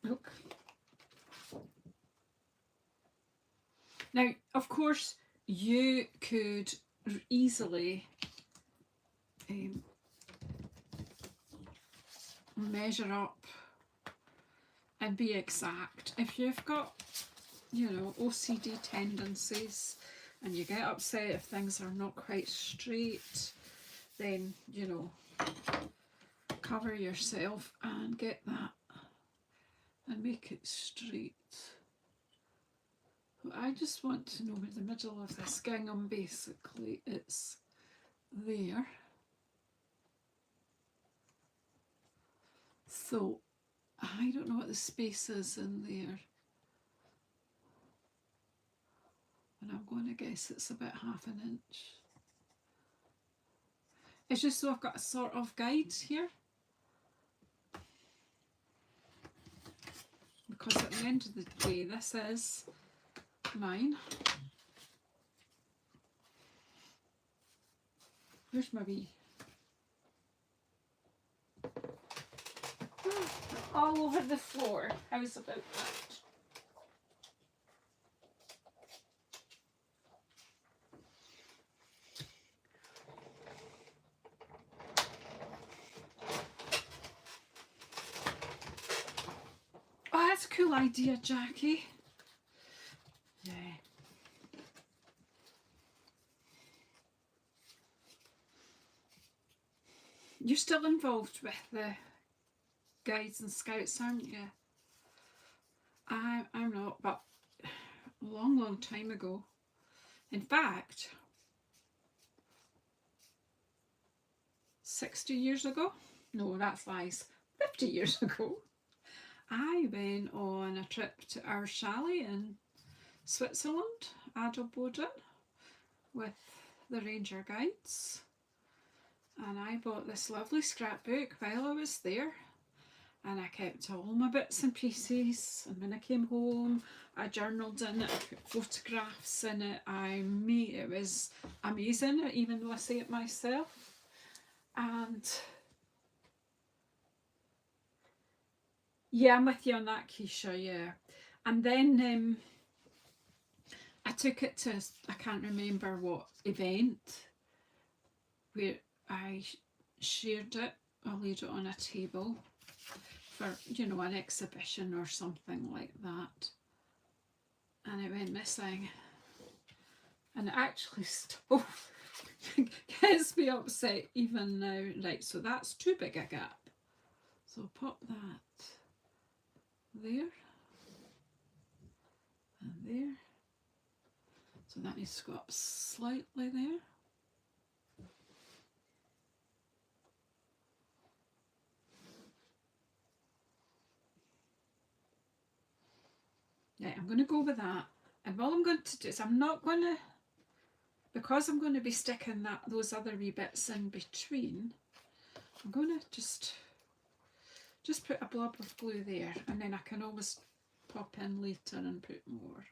Look. Now, of course, you could easily measure up and be exact. If you've got, you know, OCD tendencies and you get upset if things are not quite straight, then, you know, cover yourself and get that and make it straight. I just want to know where the middle of this gingham basically is there. So I don't know what the space is in there. And I'm going to guess it's about ½ an inch. It's just so I've got a sort of guide here. Because at the end of the day, this is mine. Where's my wee? All over the floor. How's about that? cool idea, Jackie. Yeah. You're still involved with the Guides and Scouts, aren't you? I'm not, but a long, long time ago. In fact, 60 years ago? No, that's lies. 50 years ago. I went on a trip to our chalet in Switzerland, Adelboden, with the Ranger Guides. And I bought this lovely scrapbook while I was there. And I kept all my bits and pieces. And when I came home, I journaled in it, I put photographs in it. It was amazing, even though I say it myself. And yeah, I'm with you on that, Keisha, yeah. And then I took it to, I can't remember what event, where I shared it. I laid it on a table for, you know, an exhibition or something like that. And it went missing. And it actually still gets me upset even now. Right, so that's too big a gap. So pop that there and there. So that needs to go up slightly there. Yeah, I'm going to go with that. And all I'm going to do is I'm not going to, because I'm going to be sticking those other wee bits in between, I'm going to just put a blob of glue there, and then I can always pop in later and put more.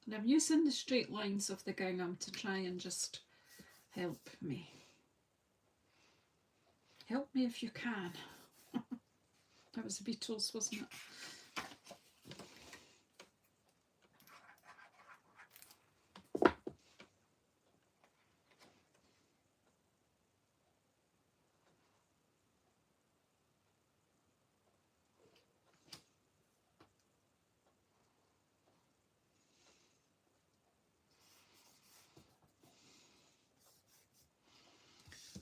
And I'm using the straight lines of the gingham to try and just help me. Help me if you can. That was the Beatles, wasn't it?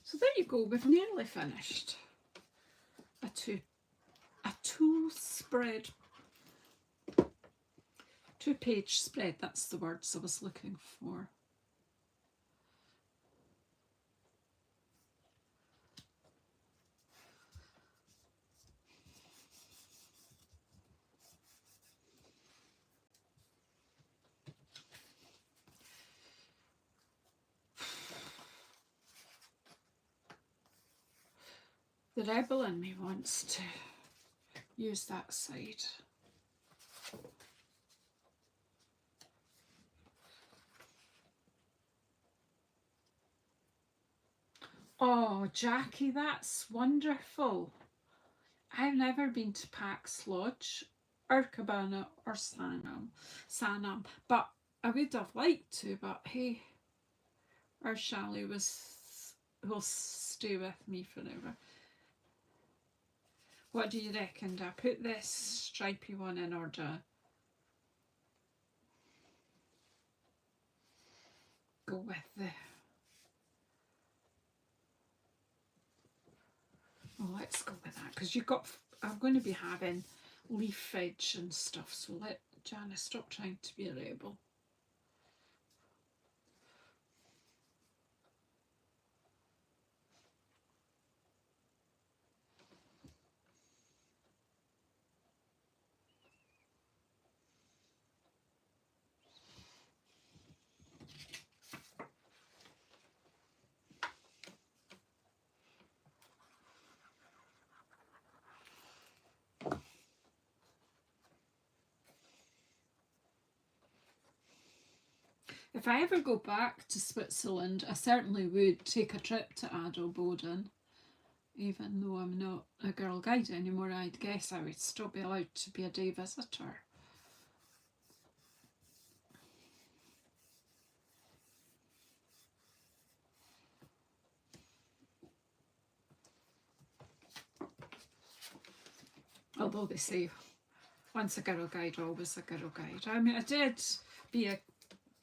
So there you go, we've nearly finished a two-page spread, that's the words I was looking for. The rebel in me wants to use that side. Oh, Jackie, that's wonderful. I've never been to Pax Lodge or Cabana or Sanam, but I would have liked to, but hey, our chalet will stay with me forever. What do you reckon? Do I put this stripy one in, or do I go with the... Oh, let's go with that, because I'm going to be having leaf edge and stuff, so let Janice stop trying to be a rebel. If I ever go back to Switzerland, I certainly would take a trip to Adelboden. Even though I'm not a girl guide anymore, I'd guess I would still be allowed to be a day visitor. although they say once a girl guide, always a girl guide. I mean, I did being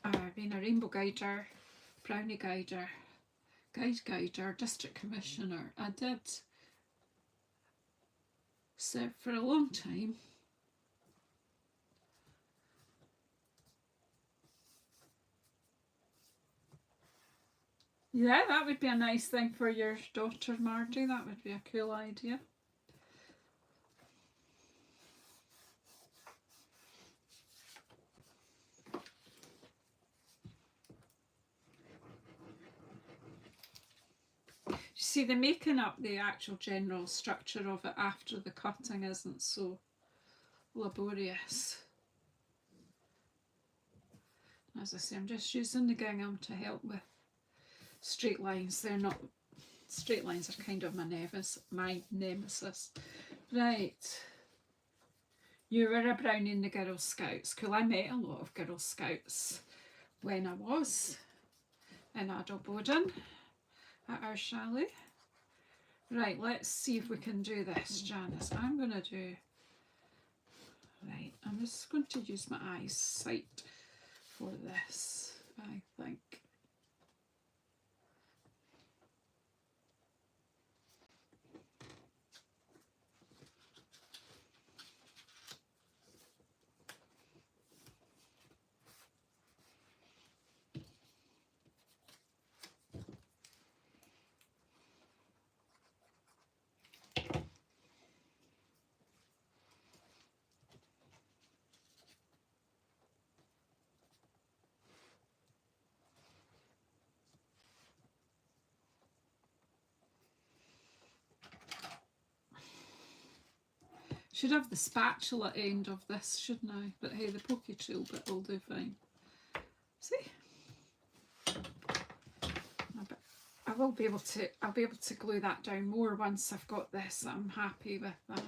a rainbow guider, brownie guider, guider, district commissioner. I did serve for a long time. Yeah, that would be a nice thing for your daughter, Margie. That would be a cool idea. You see, the making up the actual general structure of it after the cutting isn't so laborious. As I say, I'm just using the gingham to help with straight lines. They're not, straight lines are kind of my nemesis. Right. You were a brownie in the Girl Scouts. Cool, I met a lot of Girl Scouts when I was in adult boarding at our chalet. Right, let's see if we can do this, Janice. I'm going to do, right, I'm just going to use my eyesight for this, I think. Should have the spatula end of this, shouldn't I? But hey, the pokey tool bit will do fine. See? I'll be able to glue that down more once I've got this. I'm happy with that.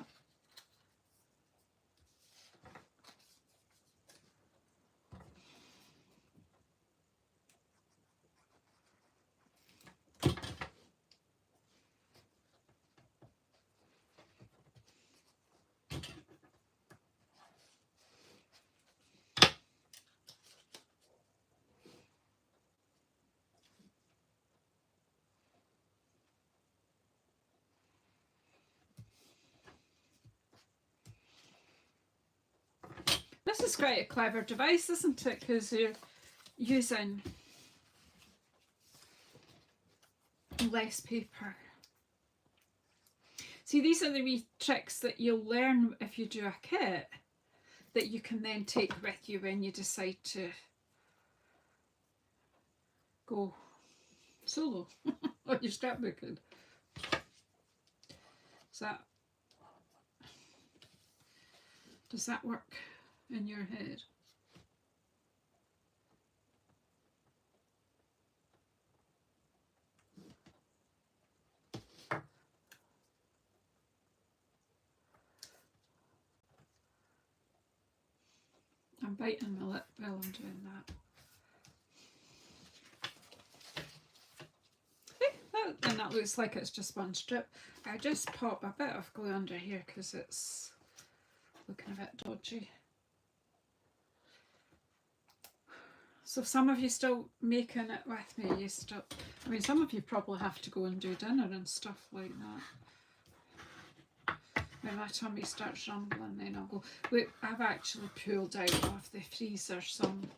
This is quite a clever device, isn't it? Because you're using less paper. See, these are the wee tricks that you'll learn if you do a kit that you can then take with you when you decide to go solo on your scrapbooking. Does that work in your head? I'm biting my lip while I'm doing that. And that looks like it's just one strip. I just pop a bit of glue under here because it's looking a bit dodgy. So some of you still making it with me, I mean, some of you probably have to go and do dinner and stuff like that. When my tummy starts rumbling, then I'll go. Look, I've actually pulled out of the freezer some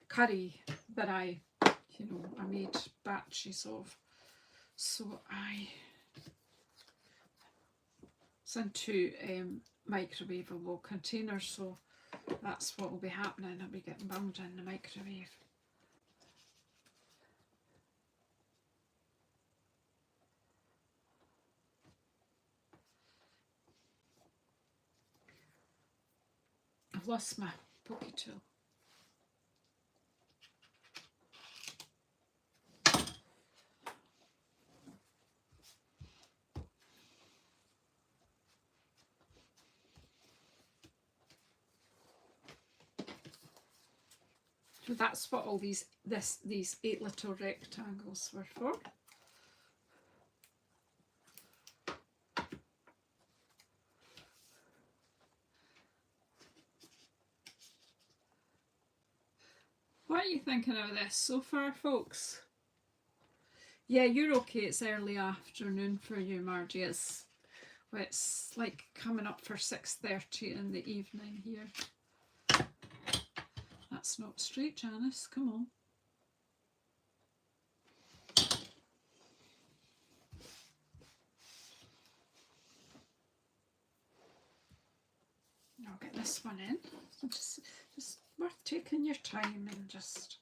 curry that I made batches of. So it's in two microwavable containers, so that's what will be happening. I'll be getting bunged in the microwave. I've lost my pokey tool. So that's what all these 8 little rectangles were for. what are you thinking of this so far, folks? Yeah, you're okay. It's early afternoon for you, Margie. It's like coming up for 6:30 in the evening here. That's not straight, Janice. Come on. I'll get this one in. Just worth taking your time and just...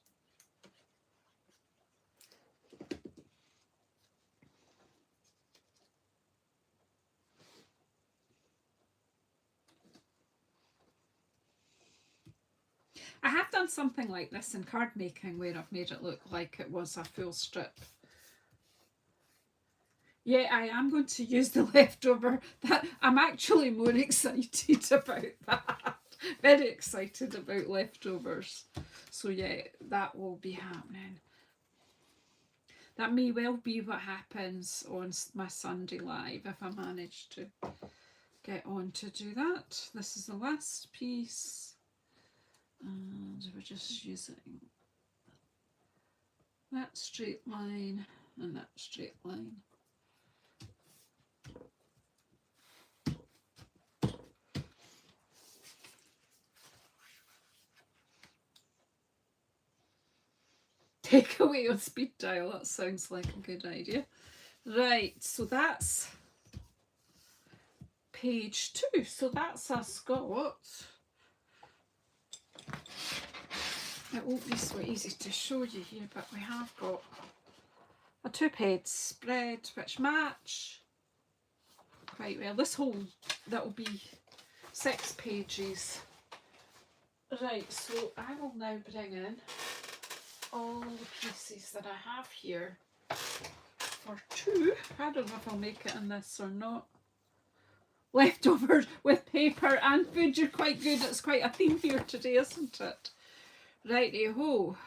I have done something like this in card making where I've made it look like it was a full strip. Yeah, I am going to use the leftover. That I'm actually more excited about that. Very excited about leftovers. So yeah, that will be happening. That may well be what happens on my Sunday Live if I manage to get on to do that. This is the last piece. And we're just using that straight line and that straight line. Take away on speed dial, that sounds like a good idea. Right, so that's page 2. So that's us got... It won't be so easy to show you here, but we have got a 2-page spread which match quite well. This whole, that'll be 6 pages. Right, so I will now bring in all the pieces that I have here for 2. I don't know if I'll make it in this or not. Leftovers with paper and food, you're quite good. It's quite a theme here today, isn't it? Righty-ho.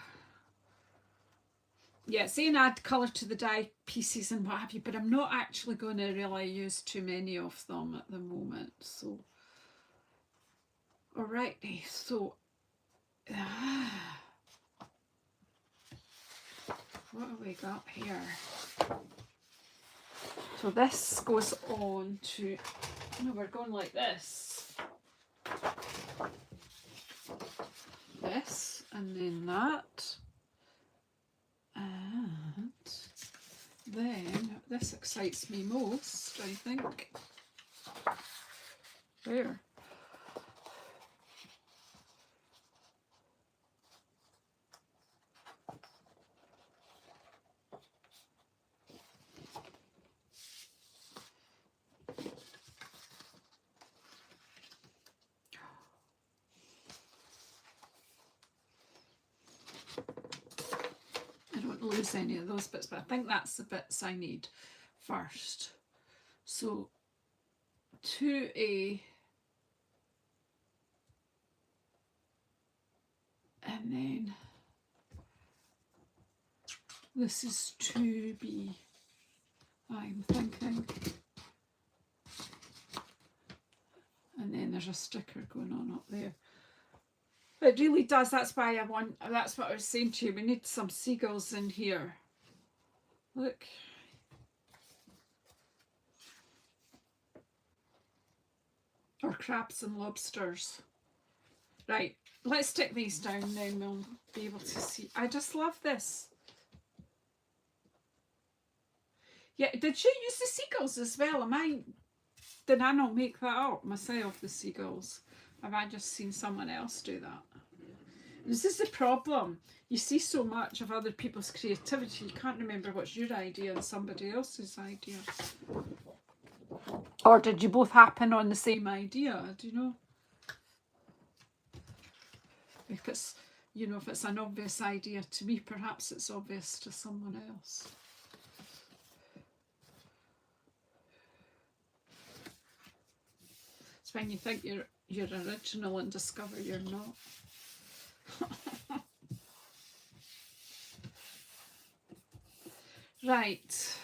Yeah, saying add colour to the die pieces and what have you, but I'm not actually going to really use too many of them at the moment. So, alrighty, so what have we got here? So this goes on to, no, we're going like this. This, and then that. And then, this excites me most, I think. There. Lose any of those bits, but I think that's the bits I need first. So 2A, and then this is 2B, I'm thinking, and then there's a sticker going on up there. It really does. That's why I want, that's what I was saying to you. We need some seagulls in here. Look. Or crabs and lobsters. Right, let's stick these down, then we'll be able to see. I just love this. Yeah, did you use the seagulls as well? Did I not make that up myself, the seagulls? Have I just seen someone else do that? This is the problem. You see so much of other people's creativity, you can't remember what's your idea and somebody else's idea. Or did you both happen on the same idea? Do you know? If it's, you know, if it's an obvious idea to me, perhaps it's obvious to someone else. It's when you think you're original and discover you're not. Right,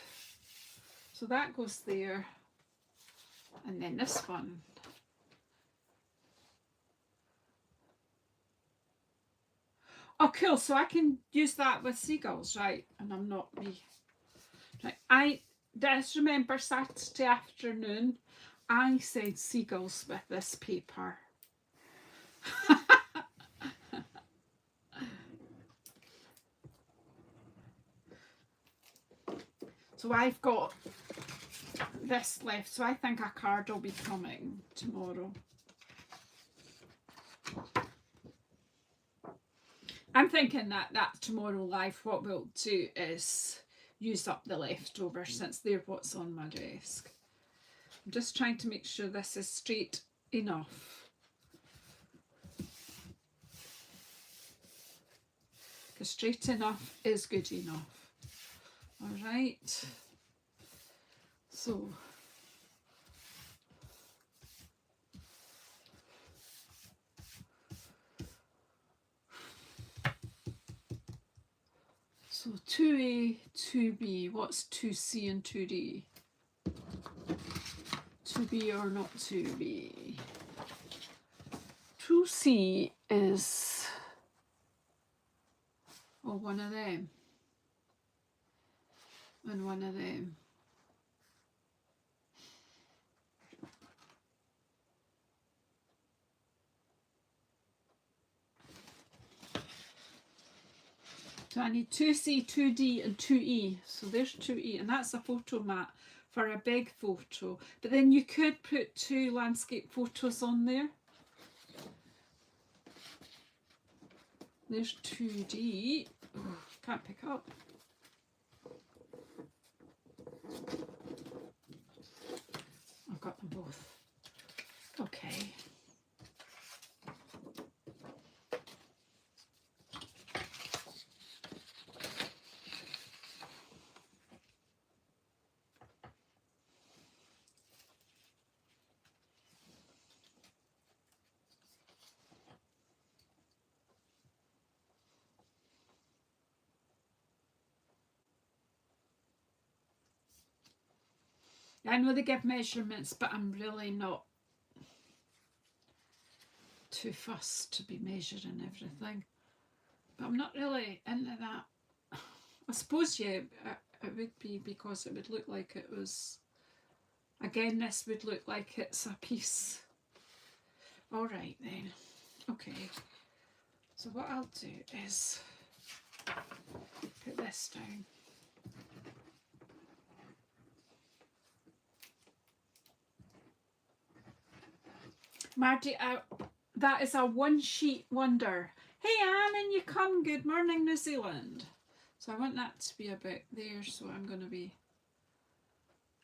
so that goes there, and then this one. Oh, cool. So I can use that with seagulls, right? And I'm not me. Right. I just remember Saturday afternoon, I said seagulls with this paper. So I've got this left. So I think a card will be coming tomorrow. I'm thinking that tomorrow live, what we'll do is use up the leftovers since they're what's on my desk. I'm just trying to make sure this is straight enough. Because straight enough is good enough. All right. So So 2A, 2B, what's 2C and 2D? 2B or not 2B? 2C is, oh, one of them. And one of them. So I need 2C, 2D and 2E. So there's 2E, and that's a photo mat for a big photo. But then you could put 2 landscape photos on there. There's 2D. Oh, can't pick up. I've got them both. Okay. I know they give measurements, but I'm really not too fussed to be measuring everything. But I'm not really into that. I suppose, yeah, it would be because it would look like it was, again, this would look like it's a piece. All right then. Okay. So what I'll do is put this down. Margie, that is a one sheet wonder. Hey Anne, and you come. Good morning, New Zealand. So I want that to be about there. So I'm going to be,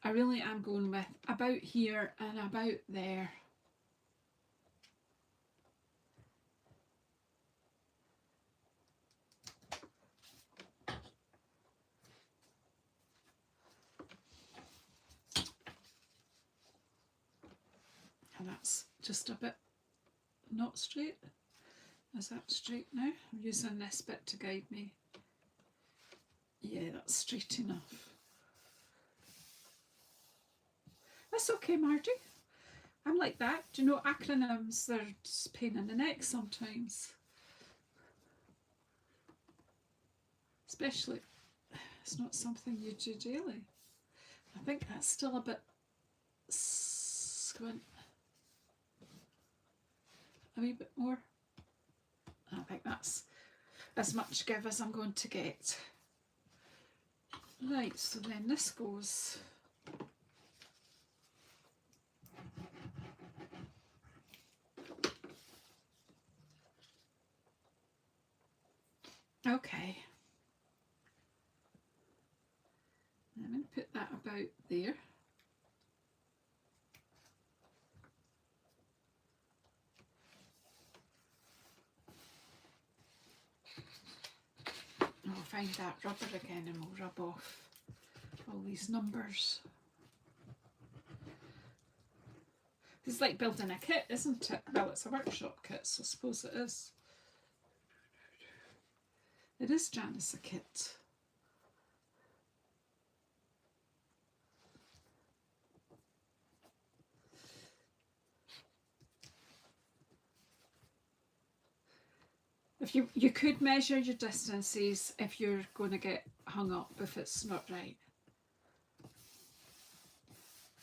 I really am going with about here and about there. And that's just a bit not straight. Is that straight now? I'm using this bit to guide me. Yeah, that's straight enough. That's okay, Margie. I'm like that. Do you know, acronyms, they're just pain in the neck sometimes. Especially, it's not something you do daily. I think that's still a bit squint. A wee bit more. I think that's as much give as I'm going to get. Right, so then this goes. Okay. I'm going to put that about there. I'll find that rubber again and we'll rub off all these numbers. It's like building a kit, isn't it? Well, it's a workshop kit, so I suppose it is. It is Janice a kit. If you could measure your distances if you're going to get hung up if it's not right,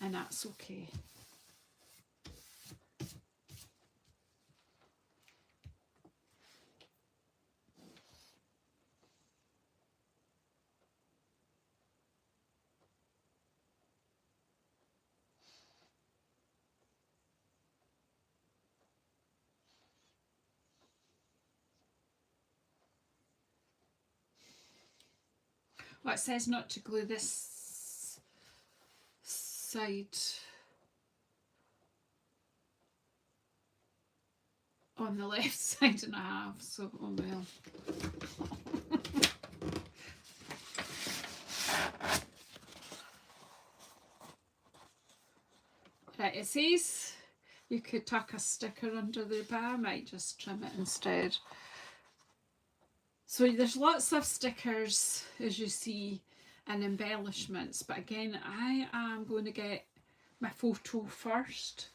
and that's okay. Well, it says not to glue this side on the left side and a half, so oh well. Right, it says you could tuck a sticker under the bar. I might just trim it instead. So there's lots of stickers, as you see, and embellishments, but again, I am going to get my photo first.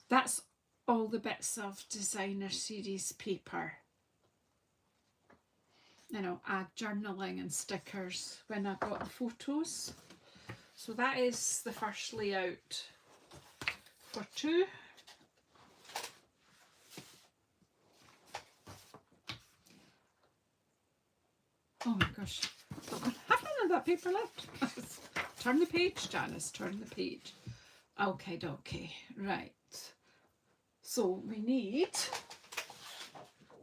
That's all the bits of designer series paper. You know, add journaling and stickers when I got the photos. So that is the first layout for 2. Oh my gosh, I've got none of that paper left. Turn the page, Janice, turn the page. Okay, right. So we need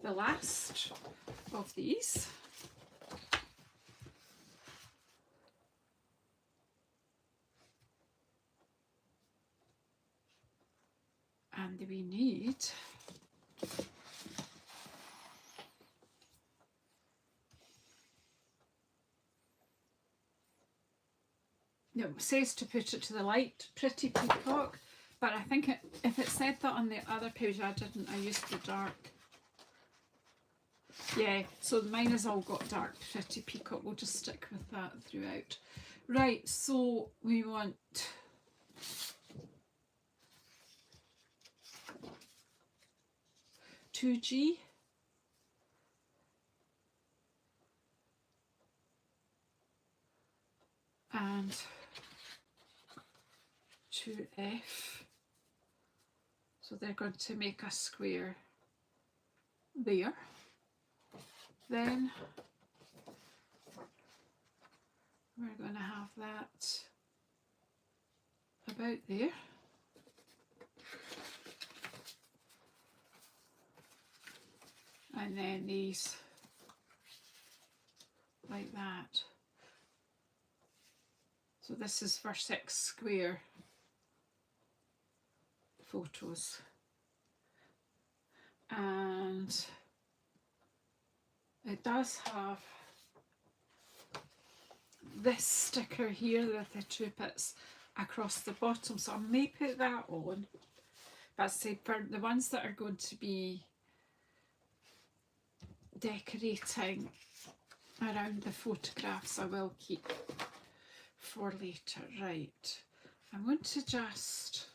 the last of these. And we need it says to put it to the light, pretty peacock, but I think if it said that on the other page, I didn't. I used the dark. Yeah, so mine has all got dark, pretty peacock. We'll just stick with that throughout. Right, so we want $2G. And 2F. So they're going to make a square there. Then we're going to have that about there. And then these like that. So this is for 6 square photos. And it does have this sticker here with the 2 bits across the bottom, so I may put that on. But say for the ones that are going to be decorating around the photographs, I will keep for later. Right, I'm going to just,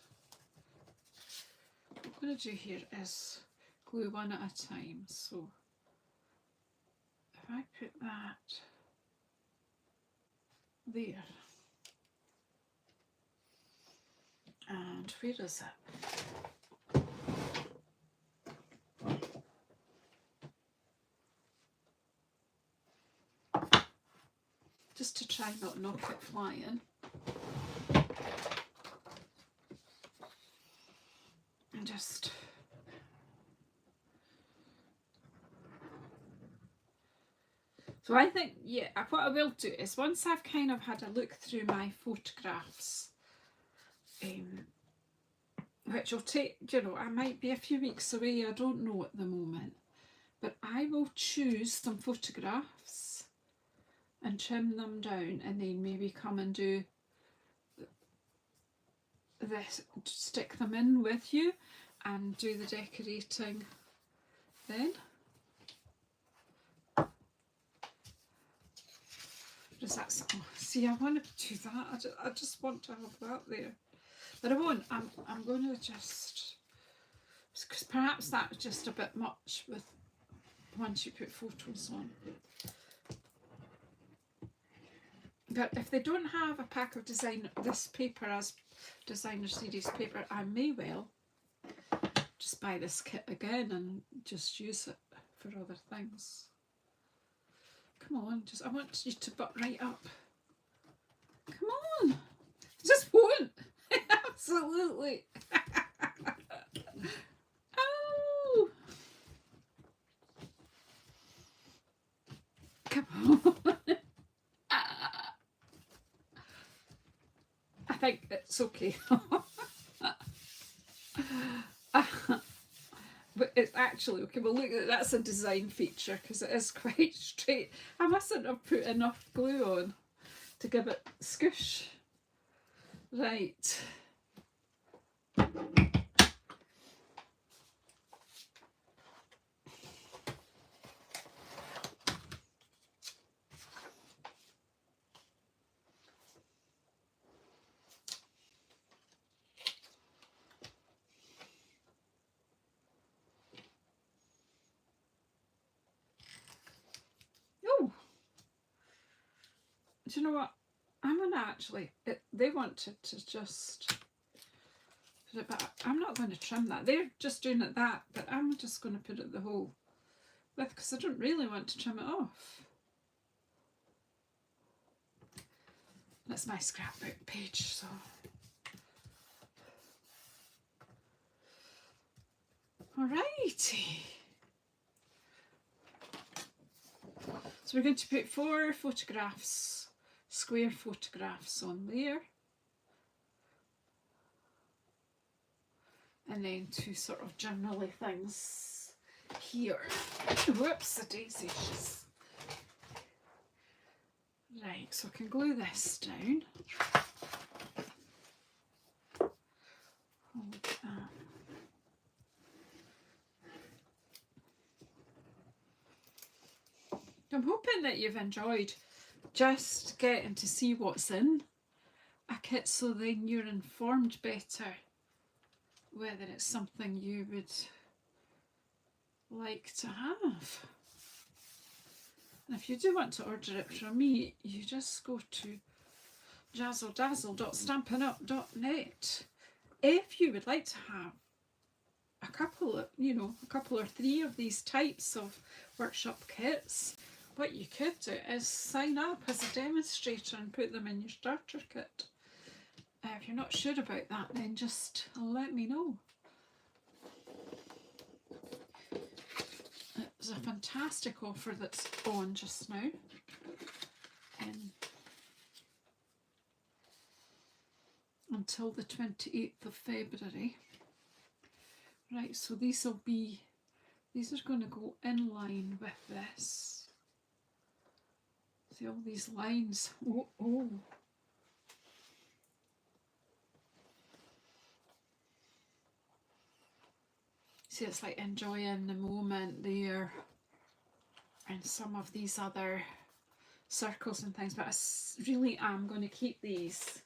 what I'm going to do here is glue one at a time. So if I put that there, and where is it? Just to try not knock it flying. And just so I think, yeah, what I will do is once I've kind of had a look through my photographs, which will take, you know, I might be a few weeks away, I don't know at the moment, but I will choose some photographs and trim them down, and then maybe come and do this, stick them in with you and do the decorating then. Does that sound? See, I want to do that. I just want to have that there, but I won't. I'm going to just because perhaps that's just a bit much with once you put photos on. But if they don't have a pack of this paper as designer series paper, I may well just buy this kit again and just use it for other things. Come on, I want you to butt right up. Come on, just won't. Absolutely. Oh, come on. I think it's okay. But it's actually okay. Well, look, that's a design feature because it is quite straight. I mustn't have put enough glue on to give it scoosh. Right. Oh, do you know what? I'm gonna actually. They wanted to just put it, but I'm not going to trim that. They're just doing it that, but I'm just going to put it the whole width because I don't really want to trim it off. That's my scrapbook page, so. Alrighty. So we're going to put 4 photographs, square photographs on there. And then 2 sort of generally things here. Whoops, a daisy. Right, so I can glue this down. Hold that. I'm hoping that you've enjoyed just getting to see what's in a kit so then you're informed better whether it's something you would like to have. And if you do want to order it from me, you just go to JazzleDazzle.stampinup.net. If you would like to have a couple of, a couple or 3 of these types of workshop kits, what you could do is sign up as a demonstrator and put them in your starter kit. If you're not sure about that, then just let me know. It's a fantastic offer that's on just now. Until the 28th of February. Right, so these are going to go in line with this. See all these lines. Oh. See, it's like enjoying the moment there and some of these other circles and things, but I really am going to keep these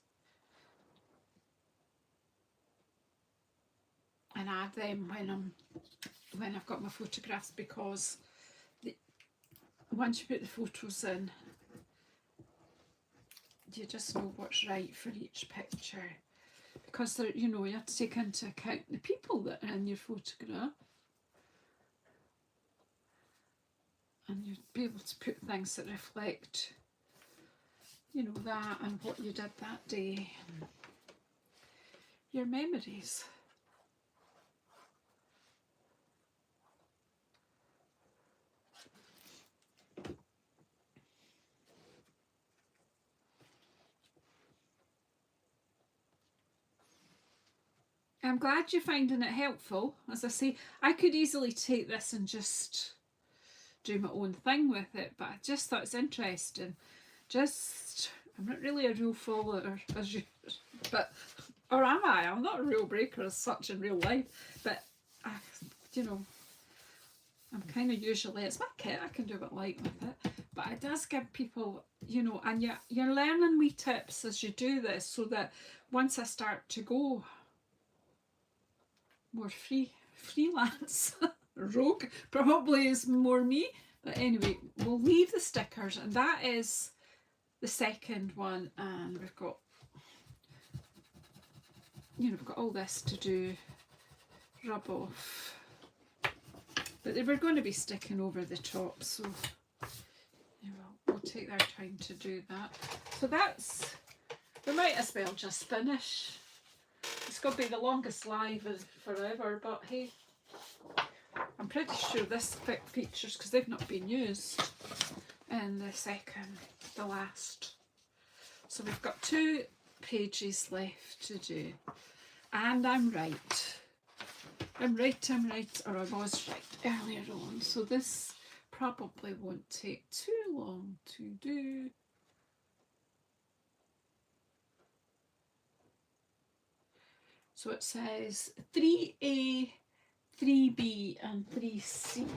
and add them when I've got my photographs, because once you put the photos in, you just know what's right for each picture. Because you have to take into account the people that are in your photograph, and you'd be able to put things that reflect, that and what you did that day, and your memories. I'm glad you're finding it helpful. As I say, I could easily take this and just do my own thing with it, but I just thought it's interesting. I'm not really a rule follower, or am I? I'm not a rule breaker as such in real life, but I'm kind of usually, it's my kit, I can do what I like with it, but it does give people, and you're learning wee tips as you do this, so that once I start to go more free freelance rogue probably is more me, but anyway, we'll leave the stickers, and that is the second one. And we've got, you know, we've got all this to do, rub off, but we're going to be sticking over the top, so we'll take our time to do that. So that's, we might as well just finish. It's going to be the longest live in forever, but hey, I'm pretty sure this features, because they've not been used in the last. So we've got 2 pages left to do, and I'm right, or I was right earlier on. So this probably won't take too long to do. So it says 3A, 3B and 3C.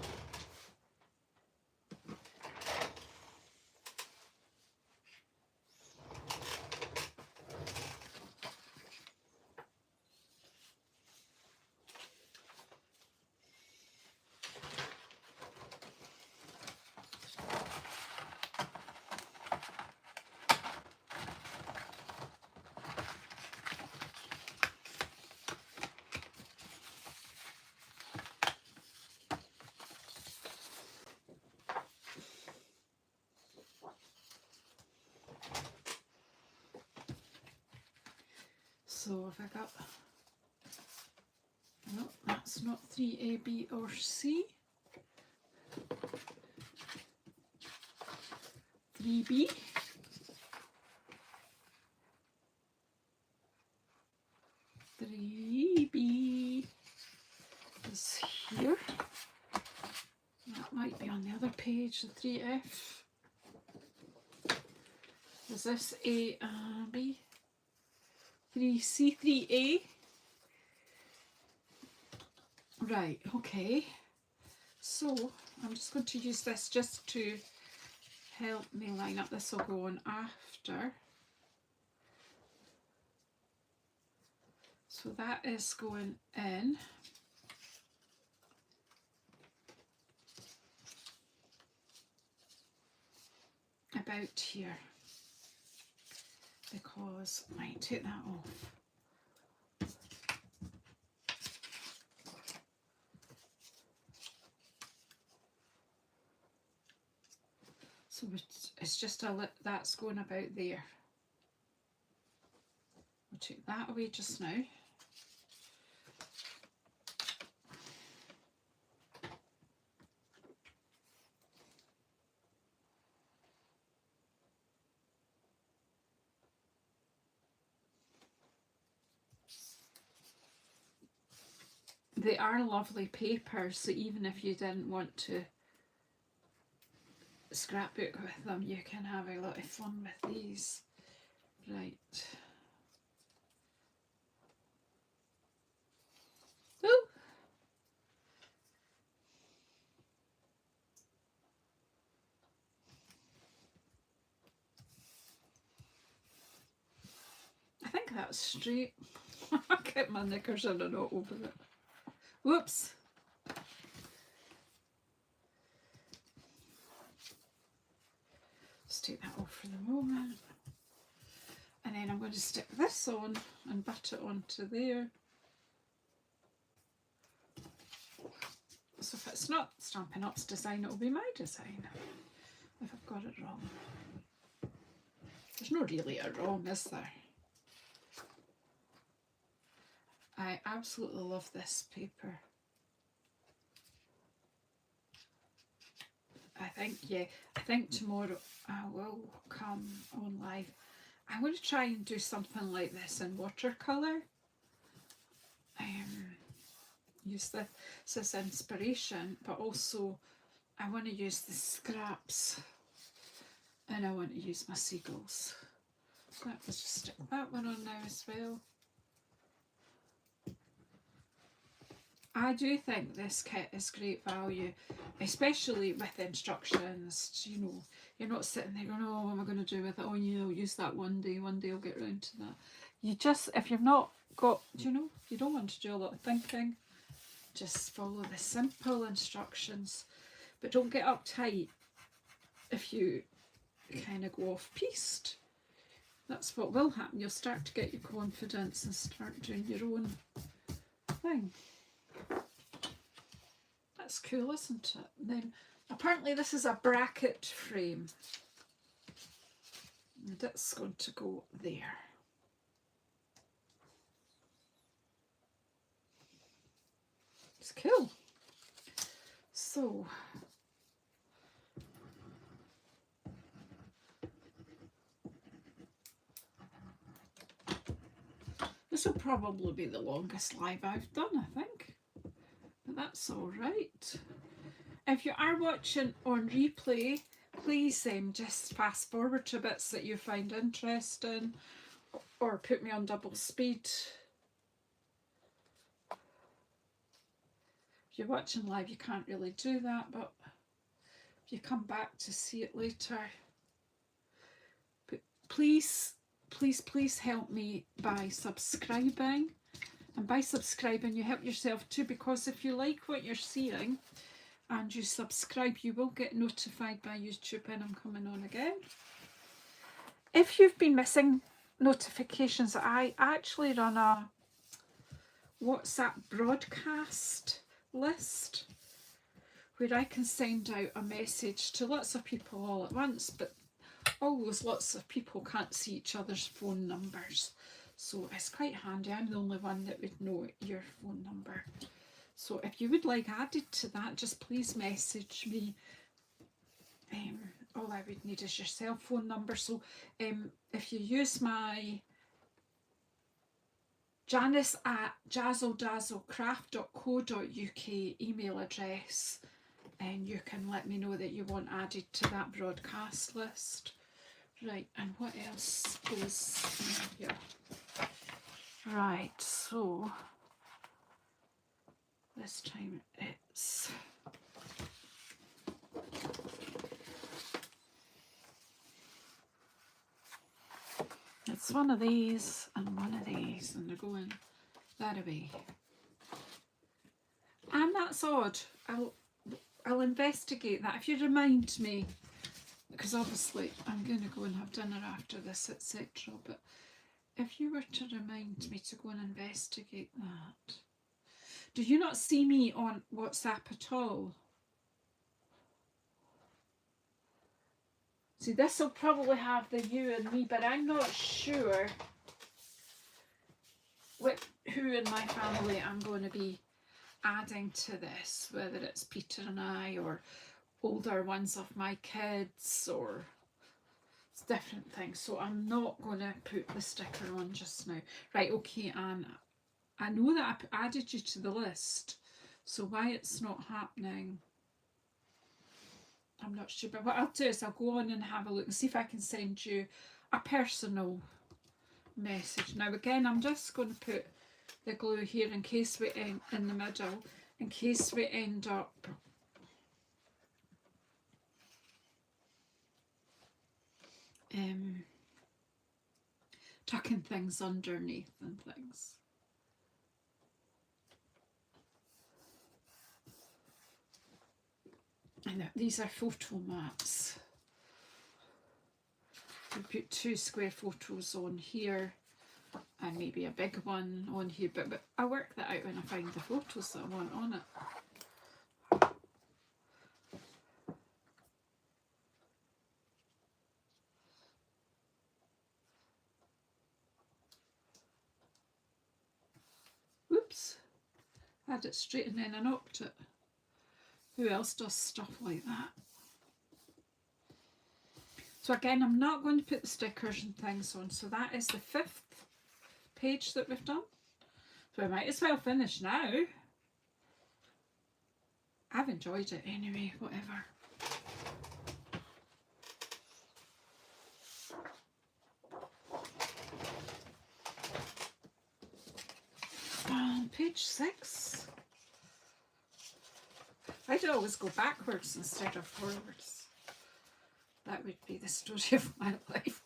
So have I got, no, that's not 3A, B or C. 3B. Is here. That might be on the other page, the 3F. Is this A and B? 3C, 3A. Right, okay. So I'm just going to use this just to help me line up. This will go on after. So that is going in. About here, because I might take that off. So it's just that's going about there. We'll take that away just now. They are lovely papers, so even if you didn't want to scrapbook with them, you can have a lot of fun with these. Right. Ooh. I think that's straight. I kept my knickers in and not over it. Whoops. Just take that off for the moment. And then I'm going to stick this on and butt it onto there. So if it's not Stampin' Up's design, it'll be my design. If I've got it wrong. There's no really a wrong, is there? I absolutely love this paper. I think tomorrow I will come on live. I'm going to try and do something like this in watercolour. Use this as inspiration, but also I want to use the scraps and I want to use my seagulls. So let's just stick that one on now as well. I do think this kit is great value, especially with instructions. You know, you're not sitting there going, oh, what am I going to do with it? Oh yeah, I'll use that one day I'll get round to that. You just, if you've not got, you know, you don't want to do a lot of thinking, just follow the simple instructions, but don't get uptight if you kind of go off piste. That's what will happen. You'll start to get your confidence and start doing your own thing. That's cool, isn't it? And then apparently this is a bracket frame, and it's going to go there. It's cool. So this will probably be the longest live I've done, I think, but that's all right. If you are watching on replay, please just fast forward to bits that you find interesting, or put me on double speed. If you're watching live, you can't really do that, but if you come back to see it later, but please help me by subscribing. And by subscribing, you help yourself too, because if you like what you're seeing and you subscribe, you will get notified by YouTube when I'm coming on again. If you've been missing notifications, I actually run a WhatsApp broadcast list where I can send out a message to lots of people all at once, but all those lots of people can't see each other's phone numbers, so it's quite handy. I'm the only one that would know your phone number. So if you would like added to that, just please message me. All I would need is your cell phone number. So if you use my Janice at JazzleDazzleCraft.co.uk email address, and you can let me know that you want added to that broadcast list. Right, and what else goes in here? Right, so this time it's one of these and one of these, and they're going that way. And that's odd. I'll investigate that if you remind me, because obviously I'm going to go and have dinner after this, etc. But if you were to remind me to go and investigate that. Do you not see me on WhatsApp at all? See, this will probably have the you and me, but I'm not sure who in my family I'm going to be adding to this, whether it's Peter and I, or older ones of my kids, or it's different things. So I'm not going to put the sticker on just now. Right, okay, Anne, I know that I added you to the list, so why it's not happening, I'm not sure. But what I'll do is I'll go on and have a look and see if I can send you a personal message. Now again, I'm just going to put the glue here in case we end in the middle, in case we end up tucking things underneath and things. And these are photo mats. We put 2 square photos on here and maybe a big one on here, but I'll work that out when I find the photos that I want on it. Whoops, I had it straight and then I knocked it. Who else does stuff like that? So again, I'm not going to put the stickers and things on. So that is the 5th page that we've done. So I might as well finish now. I've enjoyed it anyway, whatever. Page 6. I'd always go backwards instead of forwards. That would be the story of my life.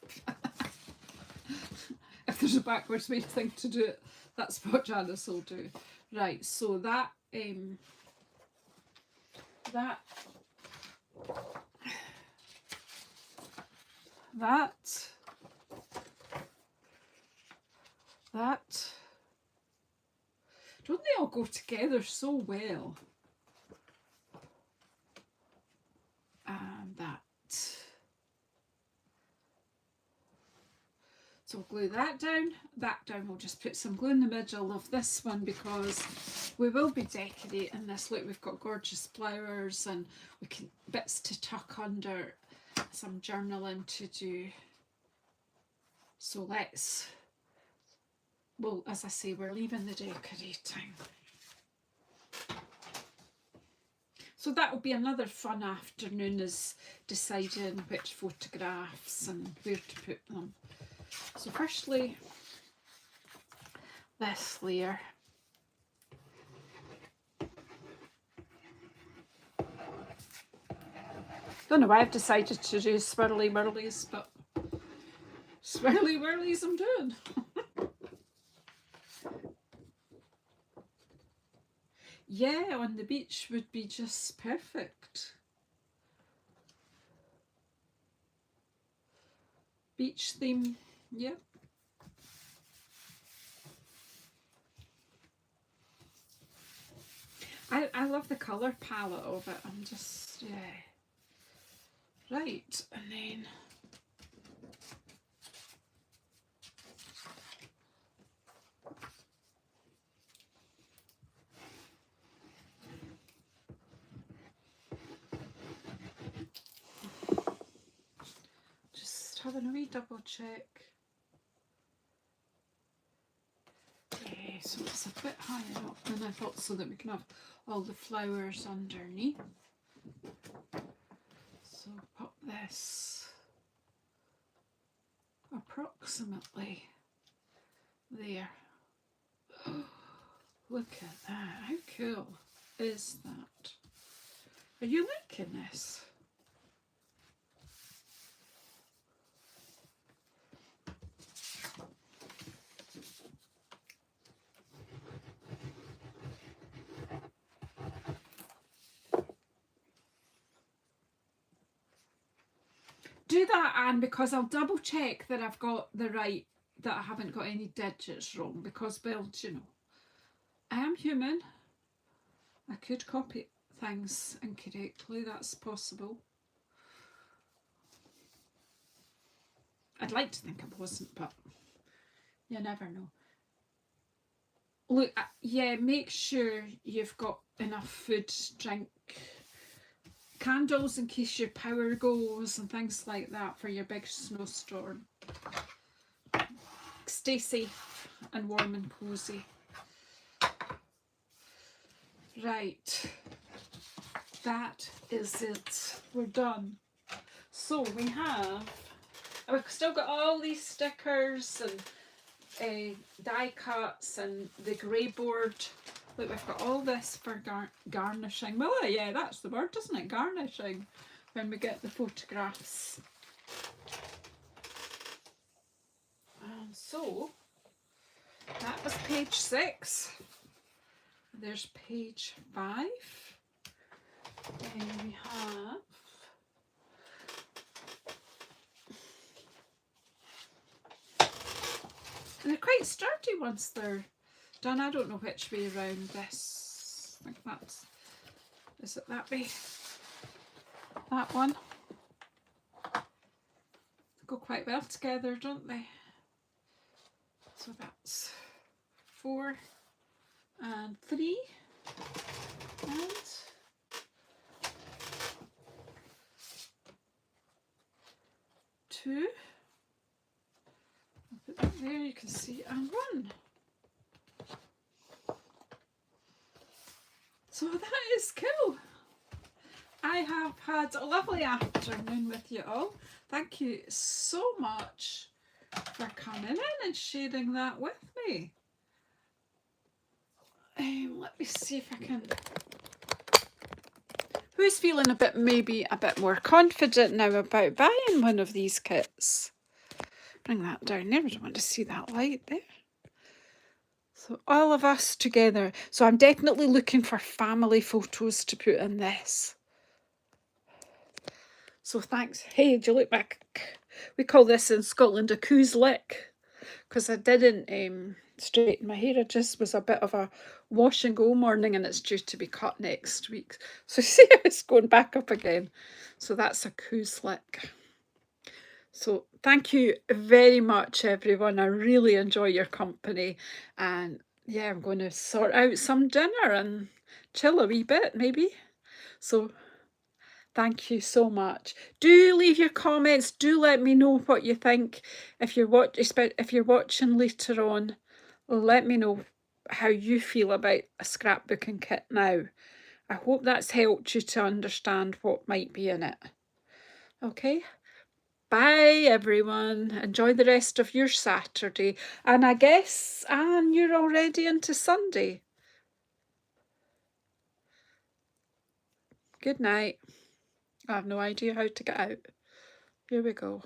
If there's a backwards way to do it, that's what Janice will do. Right, so that that don't they all go together so well? And that. So we'll glue that down. We'll just put some glue in the middle of this one because we will be decorating this. Look, we've got gorgeous flowers and we can bits to tuck under, some journaling to do. So let's, well, as I say, we're leaving the decorating. So that will be another fun afternoon, is deciding which photographs and where to put them. So firstly, this layer. Don't know why I've decided to do swirly whirlies, but swirly whirlies I'm doing. Yeah, on the beach would be just perfect. Beach theme, yeah. I love the colour palette of it. I'm just, yeah. Right, and then just having a wee double check. Okay, so it's a bit higher up than I thought, so that we can have all the flowers underneath. So pop this approximately there. Look at that, how cool is that? Are you liking this? Do that, Anne, because I'll double check that I've got the right, that I haven't got any digits wrong, because, well, you know, I am human. I could copy things incorrectly, that's possible. I'd like to think I wasn't, but you never know. Look, yeah, make sure you've got enough food, drink, candles in case your power goes and things like that for your big snowstorm. Stay safe and warm and cozy. Right, that is it. We're done. So we've still got all these stickers and die cuts and the grey board. Look, we've got all this for garnishing. Well, yeah, that's the word, isn't it? Garnishing, when we get the photographs. And so, that was page 6. There's page 5. Then we have and they're quite sturdy once they're done. I don't know which way around this. I think that's, is it that way? That one. They go quite well together, don't they? So that's 4 and 3 and 2. Put that there, you can see, and 1. So that is cool. I have had a lovely afternoon with you all. Thank you so much for coming in and sharing that with me. Let me see if I can. Who's feeling maybe a bit more confident now about buying one of these kits? Bring that down there. I don't want to see that light there. So all of us together. So I'm definitely looking for family photos to put in this. So thanks. Hey, do you look back? We call this in Scotland a coos lick, because I didn't straighten my hair. It just was a bit of a wash and go morning, and it's due to be cut next week. So see how it's going back up again. So that's a coos lick. So thank you very much, everyone. I really enjoy your company. And yeah, I'm going to sort out some dinner and chill a wee bit, maybe. So thank you so much. Do leave your comments. Do let me know what you think. If you're watching later on, let me know how you feel about a scrapbooking kit now. I hope that's helped you to understand what might be in it. Okay. Bye, everyone. Enjoy the rest of your Saturday. And I guess, Anne, you're already into Sunday. Good night. I have no idea how to get out. Here we go.